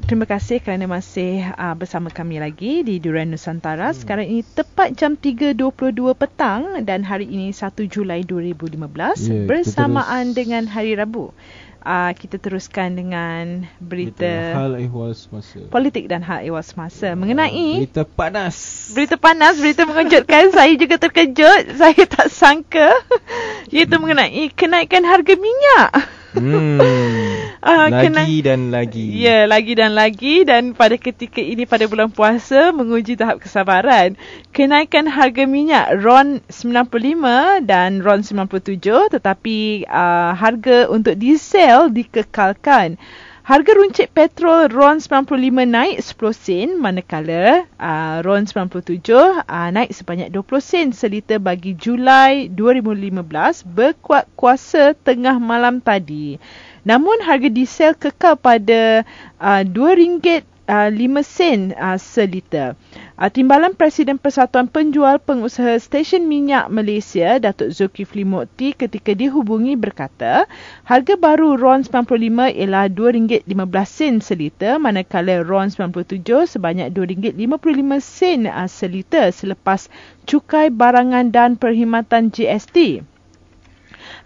Terima kasih kerana masih bersama kami lagi di Durian Nusantara. Sekarang ini tepat jam 3.22 petang dan hari ini 1 Julai 2015 bersamaan dengan Hari Rabu. Kita teruskan dengan berita hal ehwal semasa, politik dan hal ehwal semasa mengenai berita panas, berita mengejutkan. Saya juga terkejut, saya tak sangka, iaitu mengenai kenaikan harga minyak. Lagi dan lagi dan pada ketika ini, pada bulan puasa, menguji tahap kesabaran. Kenaikan harga minyak RON 95 dan RON 97, tetapi harga untuk diesel dikekalkan. Harga runcit petrol RON 95 naik 10 sen, manakala RON 97 naik sebanyak 20 sen seliter bagi Julai 2015 berkuat kuasa tengah malam tadi. Namun harga diesel kekal pada RM2.05 seliter. Timbalan Presiden Persatuan Penjual Pengusaha Stesen Minyak Malaysia, Datuk Zulkifli Mokti, ketika dihubungi berkata, harga baru RON 95 ialah RM2.15 seliter, manakala RON 97 sebanyak RM2.55 seliter selepas cukai barangan dan perkhidmatan GST.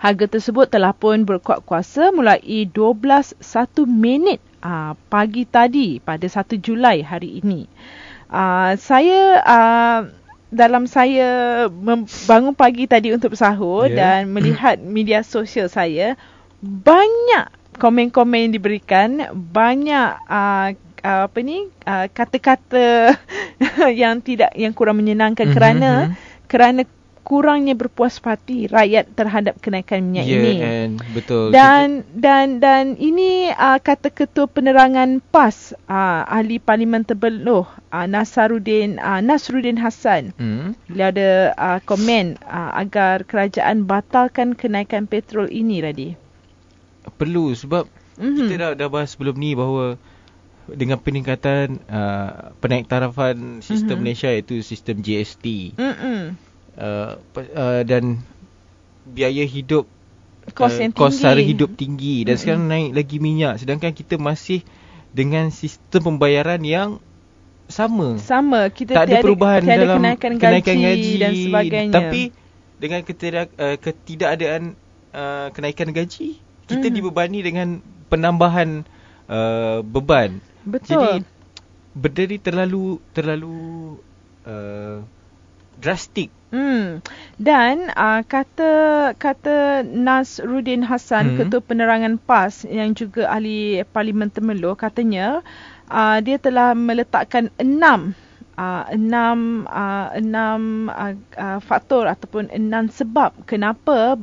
Harga tersebut telah pun berkuat kuasa mulai 12.01 pagi tadi pada 1 Julai hari ini. Dalam saya bangun pagi tadi untuk bersahur dan melihat media sosial saya, banyak komen-komen yang diberikan, banyak kata-kata yang kurang menyenangkan kerana kurangnya berpuas hati rakyat terhadap kenaikan minyak ini. Betul. Dan ini kata Ketua Penerangan PAS, Ahli Parlimen Tebeloh, Nasruddin Hassan. Beliau ada komen agar kerajaan batalkan kenaikan petrol ini, Radi. Perlu, sebab kita dah bahas sebelum ni bahawa dengan peningkatan penaiktarafan sistem Malaysia, iaitu sistem GST, dan biaya hidup, kos sara hidup tinggi, dan sekarang naik lagi minyak, sedangkan kita masih dengan sistem pembayaran yang sama. Kita tak ada perubahan dalam kenaikan gaji dan sebagainya. Tapi dengan ketidakadaan kenaikan gaji, kita dibebani dengan penambahan beban. Betul. Jadi berdiri terlalu drastik. Dan kata Nasruddin Hassan, Ketua Penerangan PAS yang juga ahli Parlimen Temerloh, katanya dia telah meletakkan enam faktor ataupun 6 sebab kenapa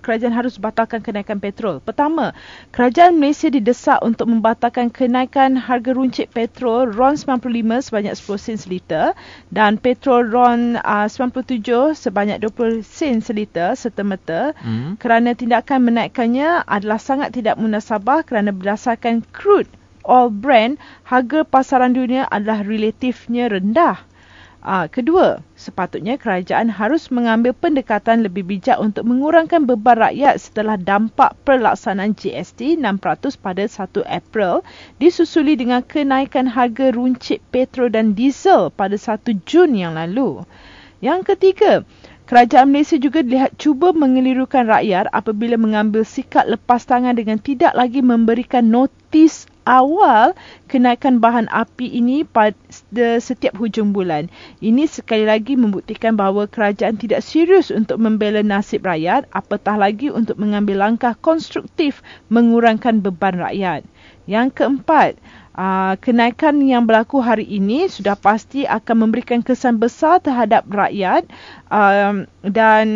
kerajaan harus batalkan kenaikan petrol. Pertama, kerajaan Malaysia didesak untuk membatalkan kenaikan harga runcit petrol RON 95 sebanyak 10 sen seliter dan petrol RON 97 sebanyak 20 sen seliter serta-merta kerana tindakan menaikkannya adalah sangat tidak munasabah kerana berdasarkan crude oil brand, harga pasaran dunia adalah relatifnya rendah. Kedua, sepatutnya kerajaan harus mengambil pendekatan lebih bijak untuk mengurangkan beban rakyat setelah dampak pelaksanaan GST 6% pada 1 April disusuli dengan kenaikan harga runcit petrol dan diesel pada 1 Jun yang lalu. Yang ketiga, kerajaan Malaysia juga dilihat cuba mengelirukan rakyat apabila mengambil sikap lepas tangan dengan tidak lagi memberikan notis awal kenaikan bahan api ini pada setiap hujung bulan. Ini sekali lagi membuktikan bahawa kerajaan tidak serius untuk membela nasib rakyat, apatah lagi untuk mengambil langkah konstruktif mengurangkan beban rakyat. Yang keempat, kenaikan yang berlaku hari ini sudah pasti akan memberikan kesan besar terhadap rakyat dan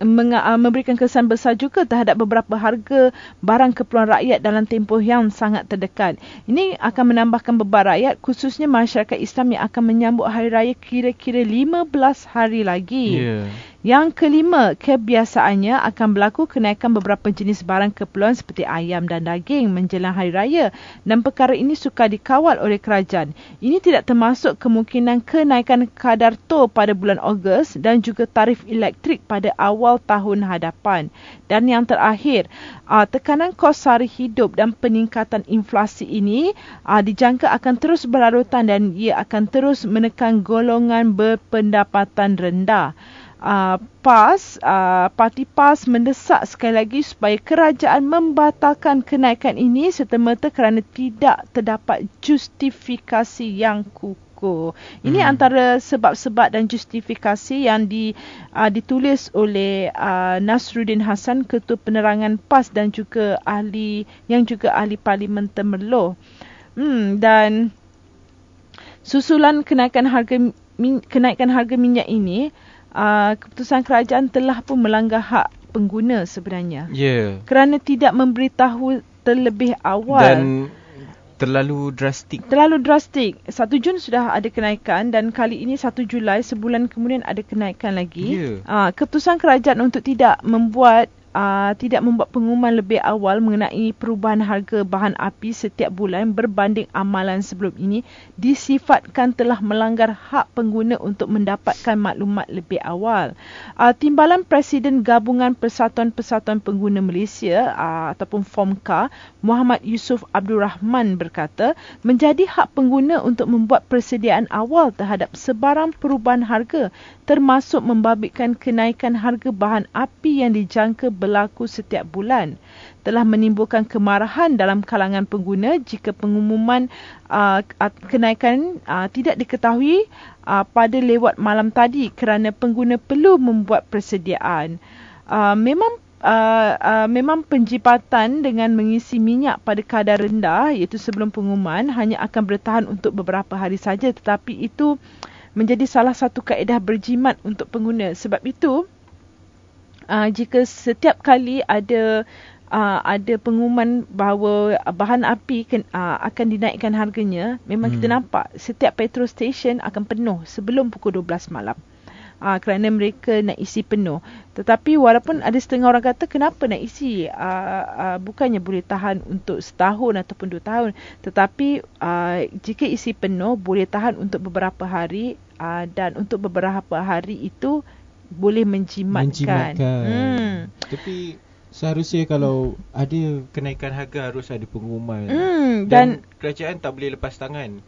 memberikan kesan besar juga terhadap beberapa harga barang keperluan rakyat dalam tempoh yang sangat terdekat. Ini akan menambahkan beban rakyat, khususnya masyarakat Islam yang akan menyambut Hari Raya kira-kira 15 hari lagi. Yang kelima, kebiasaannya akan berlaku kenaikan beberapa jenis barang keperluan seperti ayam dan daging menjelang Hari Raya dan perkara ini sukar dikawal oleh kerajaan. Ini tidak termasuk kemungkinan kenaikan kadar tol pada bulan Ogos dan juga tarif elektrik pada awal tahun hadapan. Dan yang terakhir, tekanan kos sara hidup dan peningkatan inflasi ini dijangka akan terus berlarutan dan ia akan terus menekan golongan berpendapatan rendah. Parti PAS mendesak sekali lagi supaya kerajaan membatalkan kenaikan ini serta-merta kerana tidak terdapat justifikasi yang kukuh. Ini antara sebab-sebab dan justifikasi yang ditulis oleh Nasruddin Hassan, Ketua Penerangan PAS dan juga ahli Parlimen Temerloh. Dan susulan kenaikan harga minyak ini, keputusan kerajaan telah pun melanggar hak pengguna sebenarnya. Kerana tidak memberitahu terlebih awal. Dan terlalu drastik. 1 Jun sudah ada kenaikan dan kali ini 1 Julai sebulan kemudian ada kenaikan lagi. Keputusan kerajaan untuk tidak membuat pengumuman lebih awal mengenai perubahan harga bahan api setiap bulan berbanding amalan sebelum ini disifatkan telah melanggar hak pengguna untuk mendapatkan maklumat lebih awal. Timbalan Presiden Gabungan Persatuan-Persatuan Pengguna Malaysia ataupun FOMCA, Muhammad Yusof Abdul Rahman berkata, menjadi hak pengguna untuk membuat persediaan awal terhadap sebarang perubahan harga termasuk membabitkan kenaikan harga bahan api yang dijangka berlaku setiap bulan. Telah menimbulkan kemarahan dalam kalangan pengguna jika pengumuman kenaikan tidak diketahui pada lewat malam tadi kerana pengguna perlu membuat persediaan. Memang penjipatan dengan mengisi minyak pada kadar rendah iaitu sebelum pengumuman hanya akan bertahan untuk beberapa hari saja, tetapi itu menjadi salah satu kaedah berjimat untuk pengguna. Sebab itu jika setiap kali ada pengumuman bahawa bahan api akan dinaikkan harganya, memang kita nampak setiap petrol station akan penuh sebelum pukul 12 malam. Kerana mereka nak isi penuh. Tetapi walaupun ada setengah orang kata kenapa nak isi, bukannya boleh tahan untuk setahun ataupun 2 tahun. Tetapi jika isi penuh boleh tahan untuk beberapa hari, dan untuk beberapa hari itu boleh menjimatkan. Tapi seharusnya kalau ada kenaikan harga harus ada pengumuman. Dan kerajaan tak boleh lepas tangan.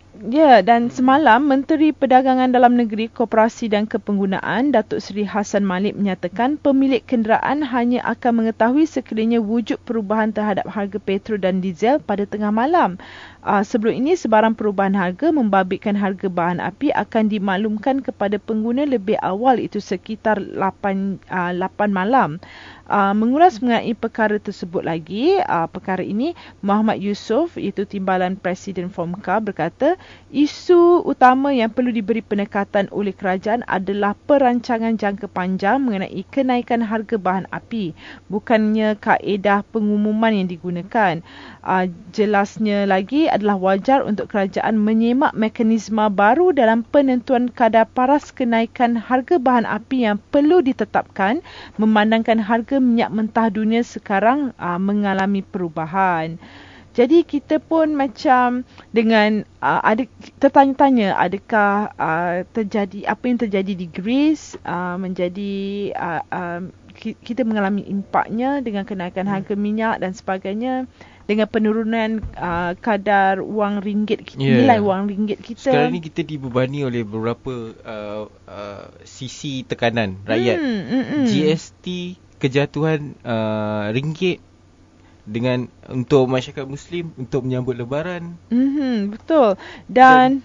Dan semalam Menteri Perdagangan Dalam Negeri, Koperasi dan Kepenggunaan Datuk Seri Hassan Malik menyatakan pemilik kenderaan hanya akan mengetahui sekiranya wujud perubahan terhadap harga petrol dan diesel pada tengah malam. Sebelum ini sebarang perubahan harga membabitkan harga bahan api akan dimaklumkan kepada pengguna lebih awal, itu sekitar 8 malam. Mengulas mengenai perkara tersebut lagi, perkara ini Muhammad Yusof, iaitu Timbalan Presiden FOMCA, berkata isu utama yang perlu diberi penekatan oleh kerajaan adalah perancangan jangka panjang mengenai kenaikan harga bahan api, bukannya kaedah pengumuman yang digunakan. Jelasnya lagi adalah wajar untuk kerajaan menyemak mekanisme baru dalam penentuan kadar paras kenaikan harga bahan api yang perlu ditetapkan memandangkan harga minyak mentah dunia sekarang mengalami perubahan. Jadi kita pun macam dengan ada tertanya-tanya adakah terjadi apa yang terjadi di Greece menjadi kita mengalami impaknya dengan kenaikan harga minyak dan sebagainya, dengan penurunan kadar wang ringgit kita, nilai wang ringgit kita. Sekarang ni kita dibebani oleh beberapa sisi tekanan rakyat. GST, kejatuhan ringgit dengan untuk masyarakat Muslim untuk menyambut Lebaran. Betul. Dan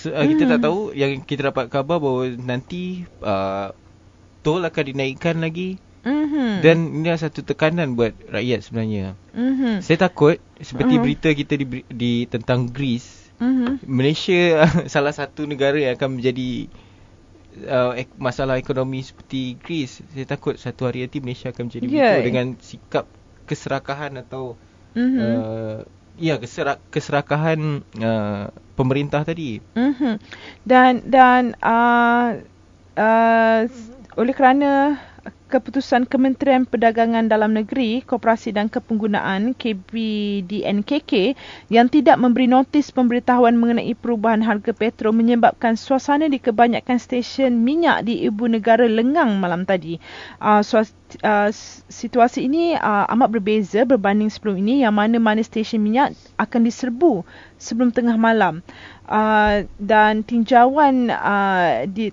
kita tak tahu, yang kita dapat khabar bahawa nanti tol akan dinaikkan lagi. Dan ini adalah satu tekanan buat rakyat sebenarnya. Saya takut seperti berita kita di tentang Greece, Malaysia salah satu negara yang akan menjadi masalah ekonomi seperti Greece. Saya takut satu hari nanti Malaysia akan menjadi begitu dengan sikap keserakahan atau keserakahan pemerintah tadi. Dan Oleh kerana keputusan Kementerian Perdagangan Dalam Negeri, Koperasi dan Kepenggunaan KPDNKK yang tidak memberi notis pemberitahuan mengenai perubahan harga petrol menyebabkan suasana di kebanyakan stesen minyak di ibu negara lengang malam tadi. Situasi ini amat berbeza berbanding sebelum ini, yang mana-mana stesen minyak akan diserbu sebelum tengah malam. Dan tinjauan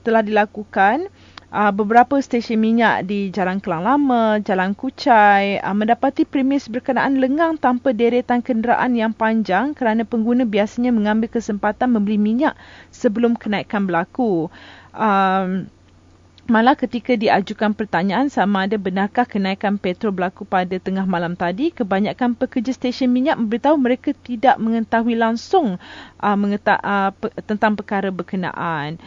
telah dilakukan. Beberapa stesen minyak di Jalan Kelang Lama, Jalan Kuchai mendapati premis berkenaan lengang tanpa deretan kenderaan yang panjang kerana pengguna biasanya mengambil kesempatan membeli minyak sebelum kenaikan berlaku. Malah ketika diajukan pertanyaan sama ada benarkah kenaikan petrol berlaku pada tengah malam tadi, kebanyakan pekerja stesen minyak memberitahu mereka tidak mengetahui langsung tentang perkara berkenaan.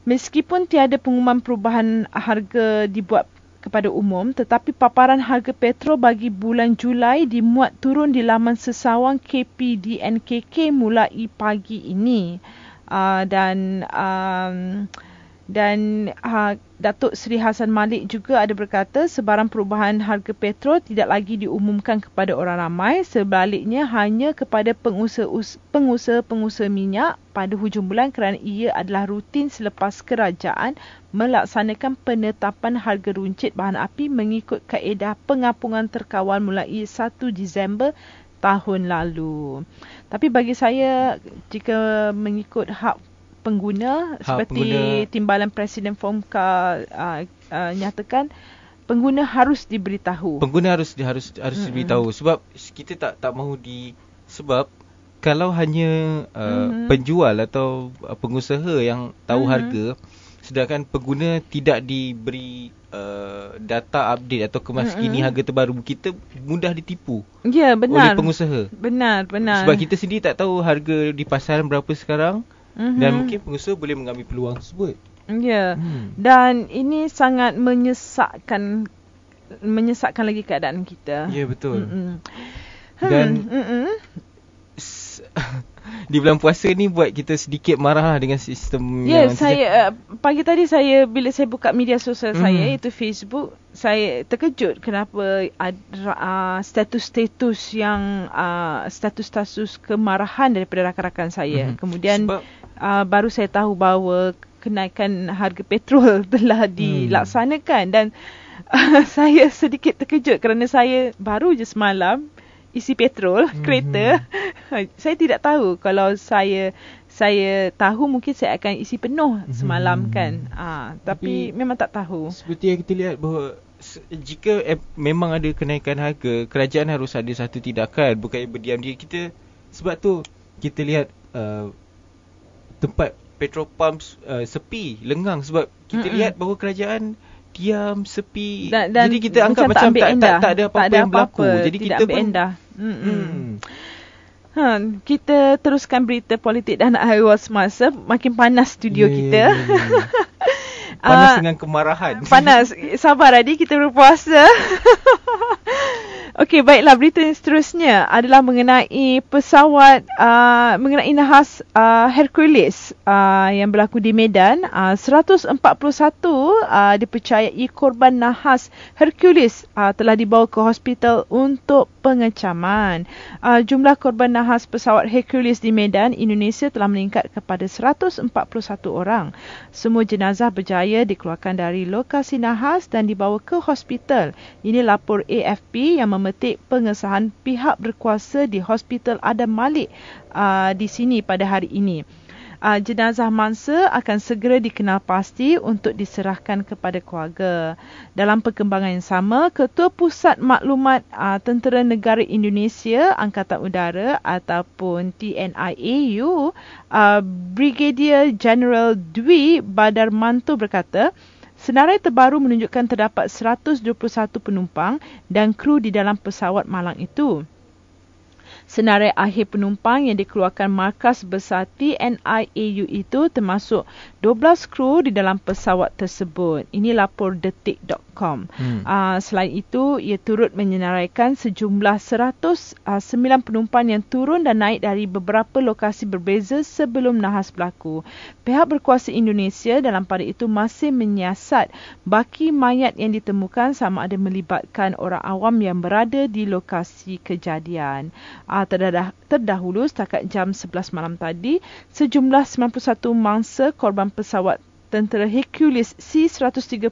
Meskipun tiada pengumuman perubahan harga dibuat kepada umum, tetapi paparan harga petrol bagi bulan Julai dimuat turun di laman sesawang KPDNKK mulai pagi ini. Dan Datuk Seri Hassan Malik juga ada berkata sebarang perubahan harga petrol tidak lagi diumumkan kepada orang ramai, sebaliknya hanya kepada pengusaha-pengusaha minyak pada hujung bulan kerana ia adalah rutin selepas kerajaan melaksanakan penetapan harga runcit bahan api mengikut kaedah pengapungan terkawal mulai 1 Disember tahun lalu. Tapi bagi saya, jika mengikut hak pengguna, seperti Timbalan Presiden Fomka nyatakan, pengguna harus diberitahu. Pengguna harus diberitahu, sebab kita tak mahu sebab kalau hanya penjual atau pengusaha yang tahu harga, sedangkan pengguna tidak diberi data update atau kemaskini harga terbaru, kita mudah ditipu oleh pengusaha. Benar. Sebab kita sendiri tak tahu harga di pasaran berapa sekarang. Dan mungkin pengusaha boleh mengambil peluang tersebut. Ya. Dan ini sangat menyesakkan lagi keadaan kita. Ya, betul. Dan di bulan puasa ni buat kita sedikit marah dengan sistem. Ya, pagi tadi bila saya buka media sosial saya, iaitu Facebook, saya terkejut kenapa status-status kemarahan daripada rakan-rakan saya. Kemudian baru saya tahu bahawa kenaikan harga petrol telah dilaksanakan, dan saya sedikit terkejut kerana saya baru je semalam isi petrol kereta. Saya tidak tahu. Kalau saya tahu, mungkin saya akan isi penuh semalam kan. Tapi memang tak tahu. Seperti yang kita lihat bahawa jika memang ada kenaikan harga, kerajaan harus ada satu tindakan, bukan berdiam diri. Sebab tu kita lihat tempat petrol pump sepi, lengang, sebab kita lihat bahawa kerajaan diam, sepi. Dan jadi kita anggap macam tak ada apa-apa yang berlaku. Jadi tidak kita ambil endah. Kita teruskan berita politik dan awal semasa. Makin panas studio kita. Panas dengan kemarahan. Panas. Sabar Adi, kita berpuasa. Okey, baiklah, berita yang seterusnya adalah mengenai pesawat mengenai nahas Hercules yang berlaku di Medan. 141 dipercayai korban nahas Hercules telah dibawa ke hospital untuk pengecaman. Jumlah korban nahas pesawat Hercules di Medan, Indonesia telah meningkat kepada 141 orang. Semua jenazah berjaya dikeluarkan dari lokasi nahas dan dibawa ke hospital. Ini lapor AFP yang memetik pengesahan pihak berkuasa di Hospital Adam Malik di sini pada hari ini. Jenazah mangsa akan segera dikenal pasti untuk diserahkan kepada keluarga. Dalam perkembangan yang sama, Ketua Pusat Maklumat Tentera Negara Indonesia Angkatan Udara ataupun TNI-AU, Brigadier General Dwi Badarmanto berkata, senarai terbaru menunjukkan terdapat 121 penumpang dan kru di dalam pesawat malang itu. Senarai akhir penumpang yang dikeluarkan markas besar TNI-AU itu termasuk 12 kru di dalam pesawat tersebut. Ini lapor detik.com. Selain itu, ia turut menyenaraikan sejumlah 109 penumpang yang turun dan naik dari beberapa lokasi berbeza sebelum nahas berlaku. Pihak berkuasa Indonesia dalam pada itu masih menyiasat baki mayat yang ditemukan sama ada melibatkan orang awam yang berada di lokasi kejadian. Terdahulu setakat jam 11 malam tadi, sejumlah 91 mangsa korban pesawat tentera Hercules C-130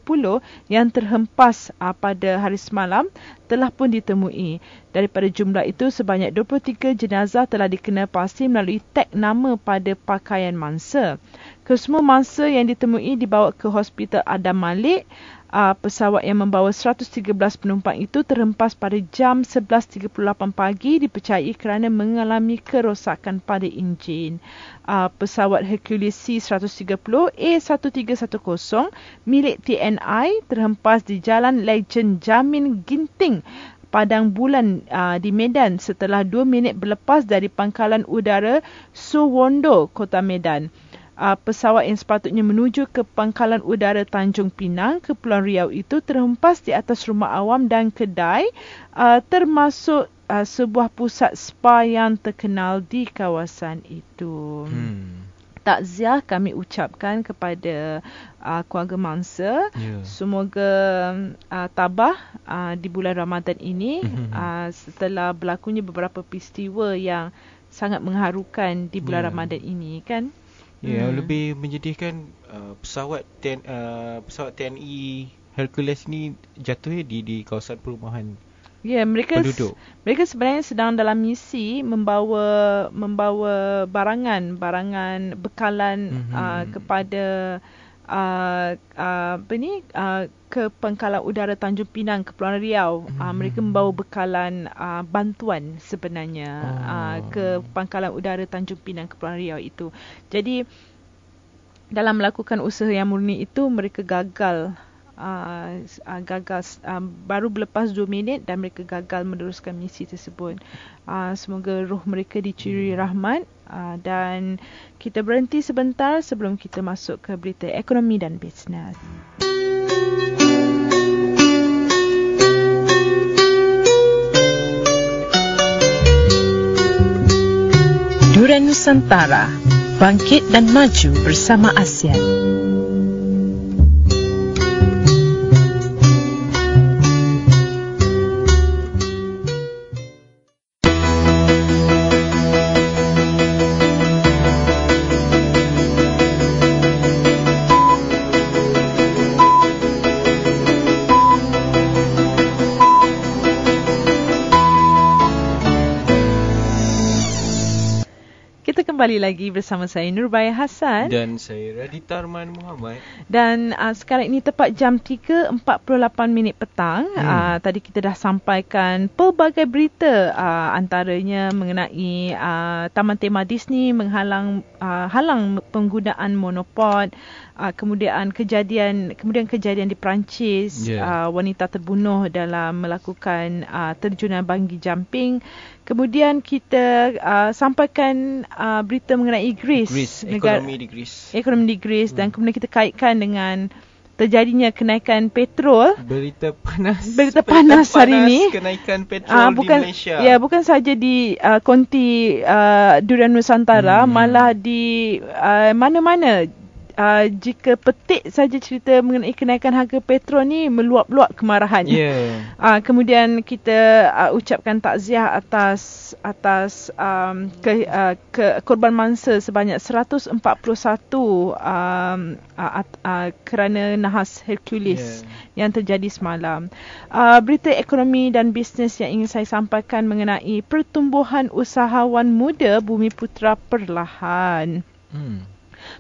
yang terhempas pada hari semalam telah pun ditemui. Daripada jumlah itu, sebanyak 23 jenazah telah dikenal pasti melalui tag nama pada pakaian mangsa. Kesemua mangsa yang ditemui dibawa ke Hospital Adam Malik. Pesawat yang membawa 113 penumpang itu terhempas pada jam 11.38 pagi dipercayai kerana mengalami kerosakan pada enjin. Pesawat Hercules C-130 A1310 milik TNI terhempas di Jalan Legend Jamin Ginting, Padang Bulan di Medan setelah 2 minit berlepas dari pangkalan udara Suwondo, Kota Medan. Pesawat yang sepatutnya menuju ke Pangkalan Udara Tanjung Pinang, Kepulauan Riau itu terhempas di atas rumah awam dan kedai, termasuk sebuah pusat spa yang terkenal di kawasan itu. Takziah kami ucapkan kepada keluarga mangsa. Semoga tabah di bulan Ramadan ini setelah berlakunya beberapa peristiwa yang sangat mengharukan di bulan Ramadan ini, kan? Ya, lebih menyedihkan pesawat TNI Hercules ni jatuh di kawasan perumahan. Ya, mereka penduduk. Mereka sebenarnya sedang dalam misi membawa barangan bekalan kepada ke Pangkalan Udara Tanjung Pinang, Kepulauan Riau. Mereka membawa bekalan bantuan sebenarnya ke Pangkalan Udara Tanjung Pinang, Kepulauan Riau itu. Jadi dalam melakukan usaha yang murni itu, mereka gagal baru berlepas 2 minit dan mereka gagal meneruskan misi tersebut. Semoga roh mereka dicuri rahmat. Dan kita berhenti sebentar sebelum kita masuk ke berita ekonomi dan bisnes. Durian Nusantara, bangkit dan maju bersama ASEAN. Kembali lagi bersama saya Nurbaya Hassan dan saya Radita Arman Muhammad. Dan sekarang ini tepat jam 3.48 petang. Tadi kita dah sampaikan pelbagai berita, antaranya mengenai Taman Tema Disney halang penggunaan monopod, kemudian kejadian di Perancis, wanita terbunuh dalam melakukan terjunan bungee jumping. Kemudian kita sampaikan berita mengenai Greece, ekonomi di Greece, dan kemudian kita kaitkan dengan terjadinya kenaikan petrol. Berita panas hari ini. Kenaikan petrol di Malaysia. Ya, bukan saja di konti Durian Nusantara, malah di mana-mana. Jika petik saja cerita mengenai kenaikan harga petrol ni, meluap-luap kemarahan. Kemudian kita ucapkan takziah atas korban mangsa sebanyak 141 kerana nahas Hercules yang terjadi semalam. Berita ekonomi dan bisnes yang ingin saya sampaikan mengenai pertumbuhan usahawan muda Bumi Putra perlahan.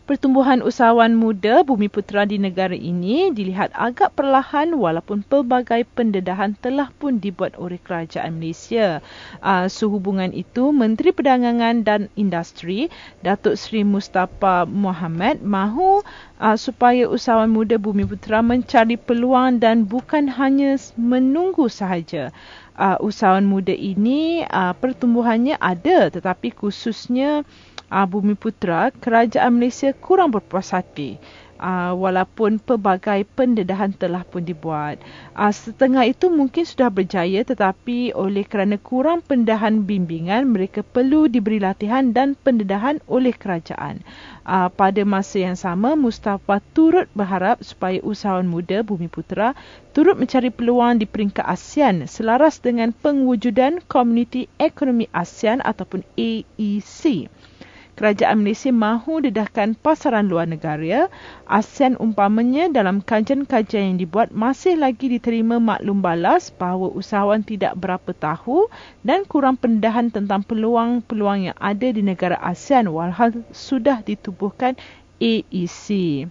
Pertumbuhan usahawan muda Bumiputera di negara ini dilihat agak perlahan walaupun pelbagai pendedahan telah pun dibuat oleh kerajaan Malaysia. Sehubungan itu, Menteri Perdagangan dan Industri Datuk Seri Mustafa Mohamed mahu supaya usahawan muda Bumiputera mencari peluang dan bukan hanya menunggu sahaja. Usahawan muda ini pertumbuhannya ada, tetapi khususnya Bumiputera, kerajaan Malaysia kurang berpuas hati walaupun pelbagai pendedahan telah pun dibuat. Setengah itu mungkin sudah berjaya, tetapi oleh kerana kurang pendedahan bimbingan, mereka perlu diberi latihan dan pendedahan oleh kerajaan. Pada masa yang sama, Mustafa turut berharap supaya usahawan muda Bumiputera turut mencari peluang di peringkat ASEAN selaras dengan pengujudan Komuniti Ekonomi ASEAN ataupun AEC. Kerajaan Malaysia mahu dedahkan pasaran luar negara. ASEAN umpamanya dalam kajian-kajian yang dibuat masih lagi diterima maklum balas bahawa usahawan tidak berapa tahu dan kurang pendedahan tentang peluang-peluang yang ada di negara ASEAN walhal sudah ditubuhkan AEC.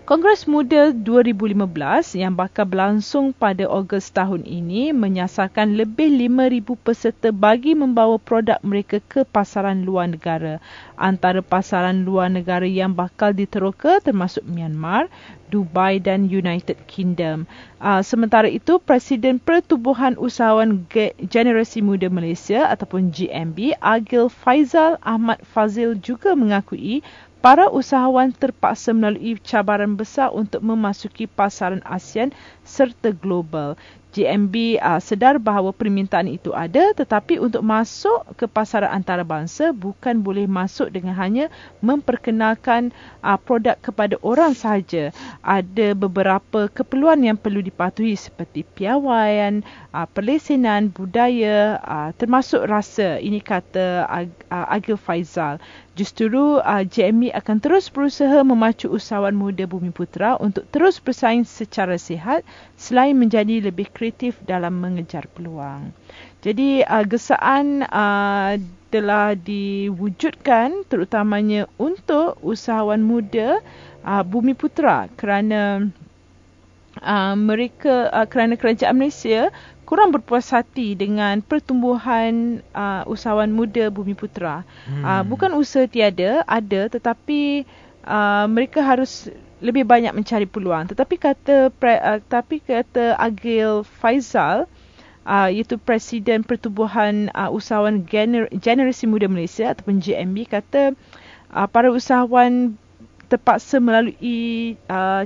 Kongres Muda 2015 yang bakal berlangsung pada Ogos tahun ini menyasarkan lebih 5,000 peserta bagi membawa produk mereka ke pasaran luar negara. Antara pasaran luar negara yang bakal diteroka termasuk Myanmar, Dubai dan United Kingdom. Sementara itu, Presiden Pertubuhan Usahawan Generasi Muda Malaysia ataupun GMB, Agil Faizal Ahmad Fazil juga mengakui para usahawan terpaksa melalui cabaran besar untuk memasuki pasaran ASEAN serta global. GMB sedar bahawa permintaan itu ada, tetapi untuk masuk ke pasaran antarabangsa bukan boleh masuk dengan hanya memperkenalkan produk kepada orang sahaja. Ada beberapa keperluan yang perlu dipatuhi seperti piawaian, perlesenan, budaya, termasuk rasa. Ini kata Agil Faizal. Justru GMB akan terus berusaha memacu usahawan muda Bumiputera untuk terus bersaing secara sihat selain menjadi lebih kreatif dalam mengejar peluang. Jadi gesaan telah diwujudkan terutamanya untuk usahawan muda Bumiputera kerana kerana kerajaan Malaysia kurang berpuas hati dengan pertumbuhan usahawan muda Bumiputera. Bukan usaha tiada, ada, tetapi mereka harus lebih banyak mencari peluang. Tetapi kata Agil Faizal, iaitu Presiden Pertubuhan Usahawan Generasi Muda Malaysia ataupun GMB, kata para usahawan terpaksa melalui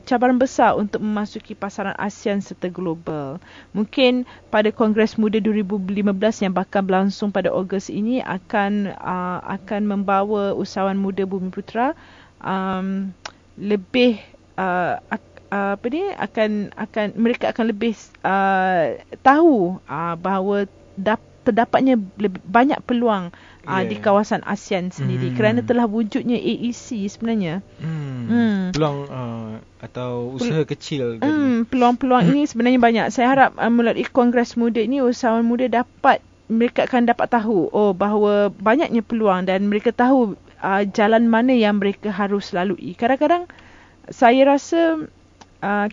cabaran besar untuk memasuki pasaran ASEAN serta global. Mungkin pada Kongres Muda 2015 yang bakal berlangsung pada Ogos ini akan membawa usahawan muda Bumiputera lebih mereka akan lebih tahu bahawa terdapatnya lebih banyak peluang di kawasan ASEAN sendiri kerana telah wujudnya AEC sebenarnya. Peluang atau usaha kecil peluang-peluang ini sebenarnya banyak. Saya harap melalui Kongres Muda ini usahawan muda mereka akan dapat tahu bahawa banyaknya peluang dan mereka tahu jalan mana yang mereka harus lalui. Kadang-kadang saya rasa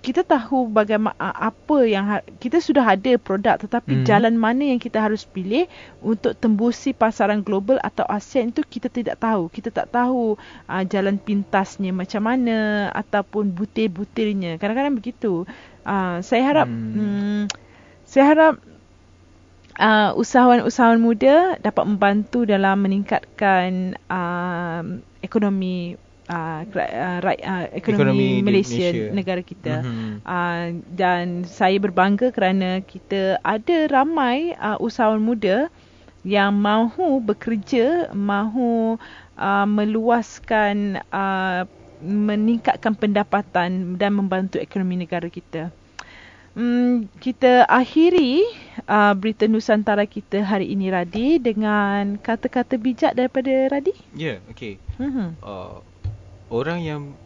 kita tahu bagaimana apa yang kita sudah ada produk, tetapi jalan mana yang kita harus pilih untuk tembusi pasaran global atau ASEAN itu kita tidak tahu. Kita tak tahu jalan pintasnya macam mana ataupun butir-butirnya. Kadang-kadang begitu. Saya harap usahawan-usahawan muda dapat membantu dalam meningkatkan ekonomi Malaysia, negara kita. Dan saya berbangga kerana kita ada ramai usahawan muda yang mahu bekerja, mahu meluaskan, meningkatkan pendapatan dan membantu ekonomi negara kita. Kita akhiri berita Nusantara kita hari ini, Radi, dengan kata-kata bijak daripada Radi. Ya, okey. Orang yang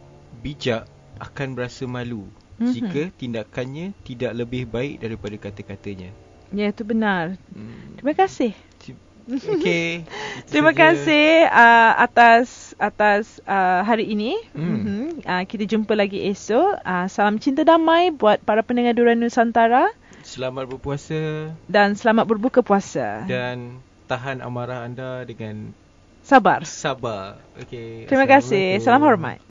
bijak akan berasa malu jika tindakannya tidak lebih baik daripada kata-katanya. Ya, itu benar. Terima kasih. Okay. Terima kasih atas hari ini. Kita jumpa lagi esok. Salam cinta damai buat para pendengar Durian Nusantara. Selamat berpuasa. Dan selamat berbuka puasa. Dan tahan amarah anda dengan sabar. Okay. Terima kasih. Salam hormat.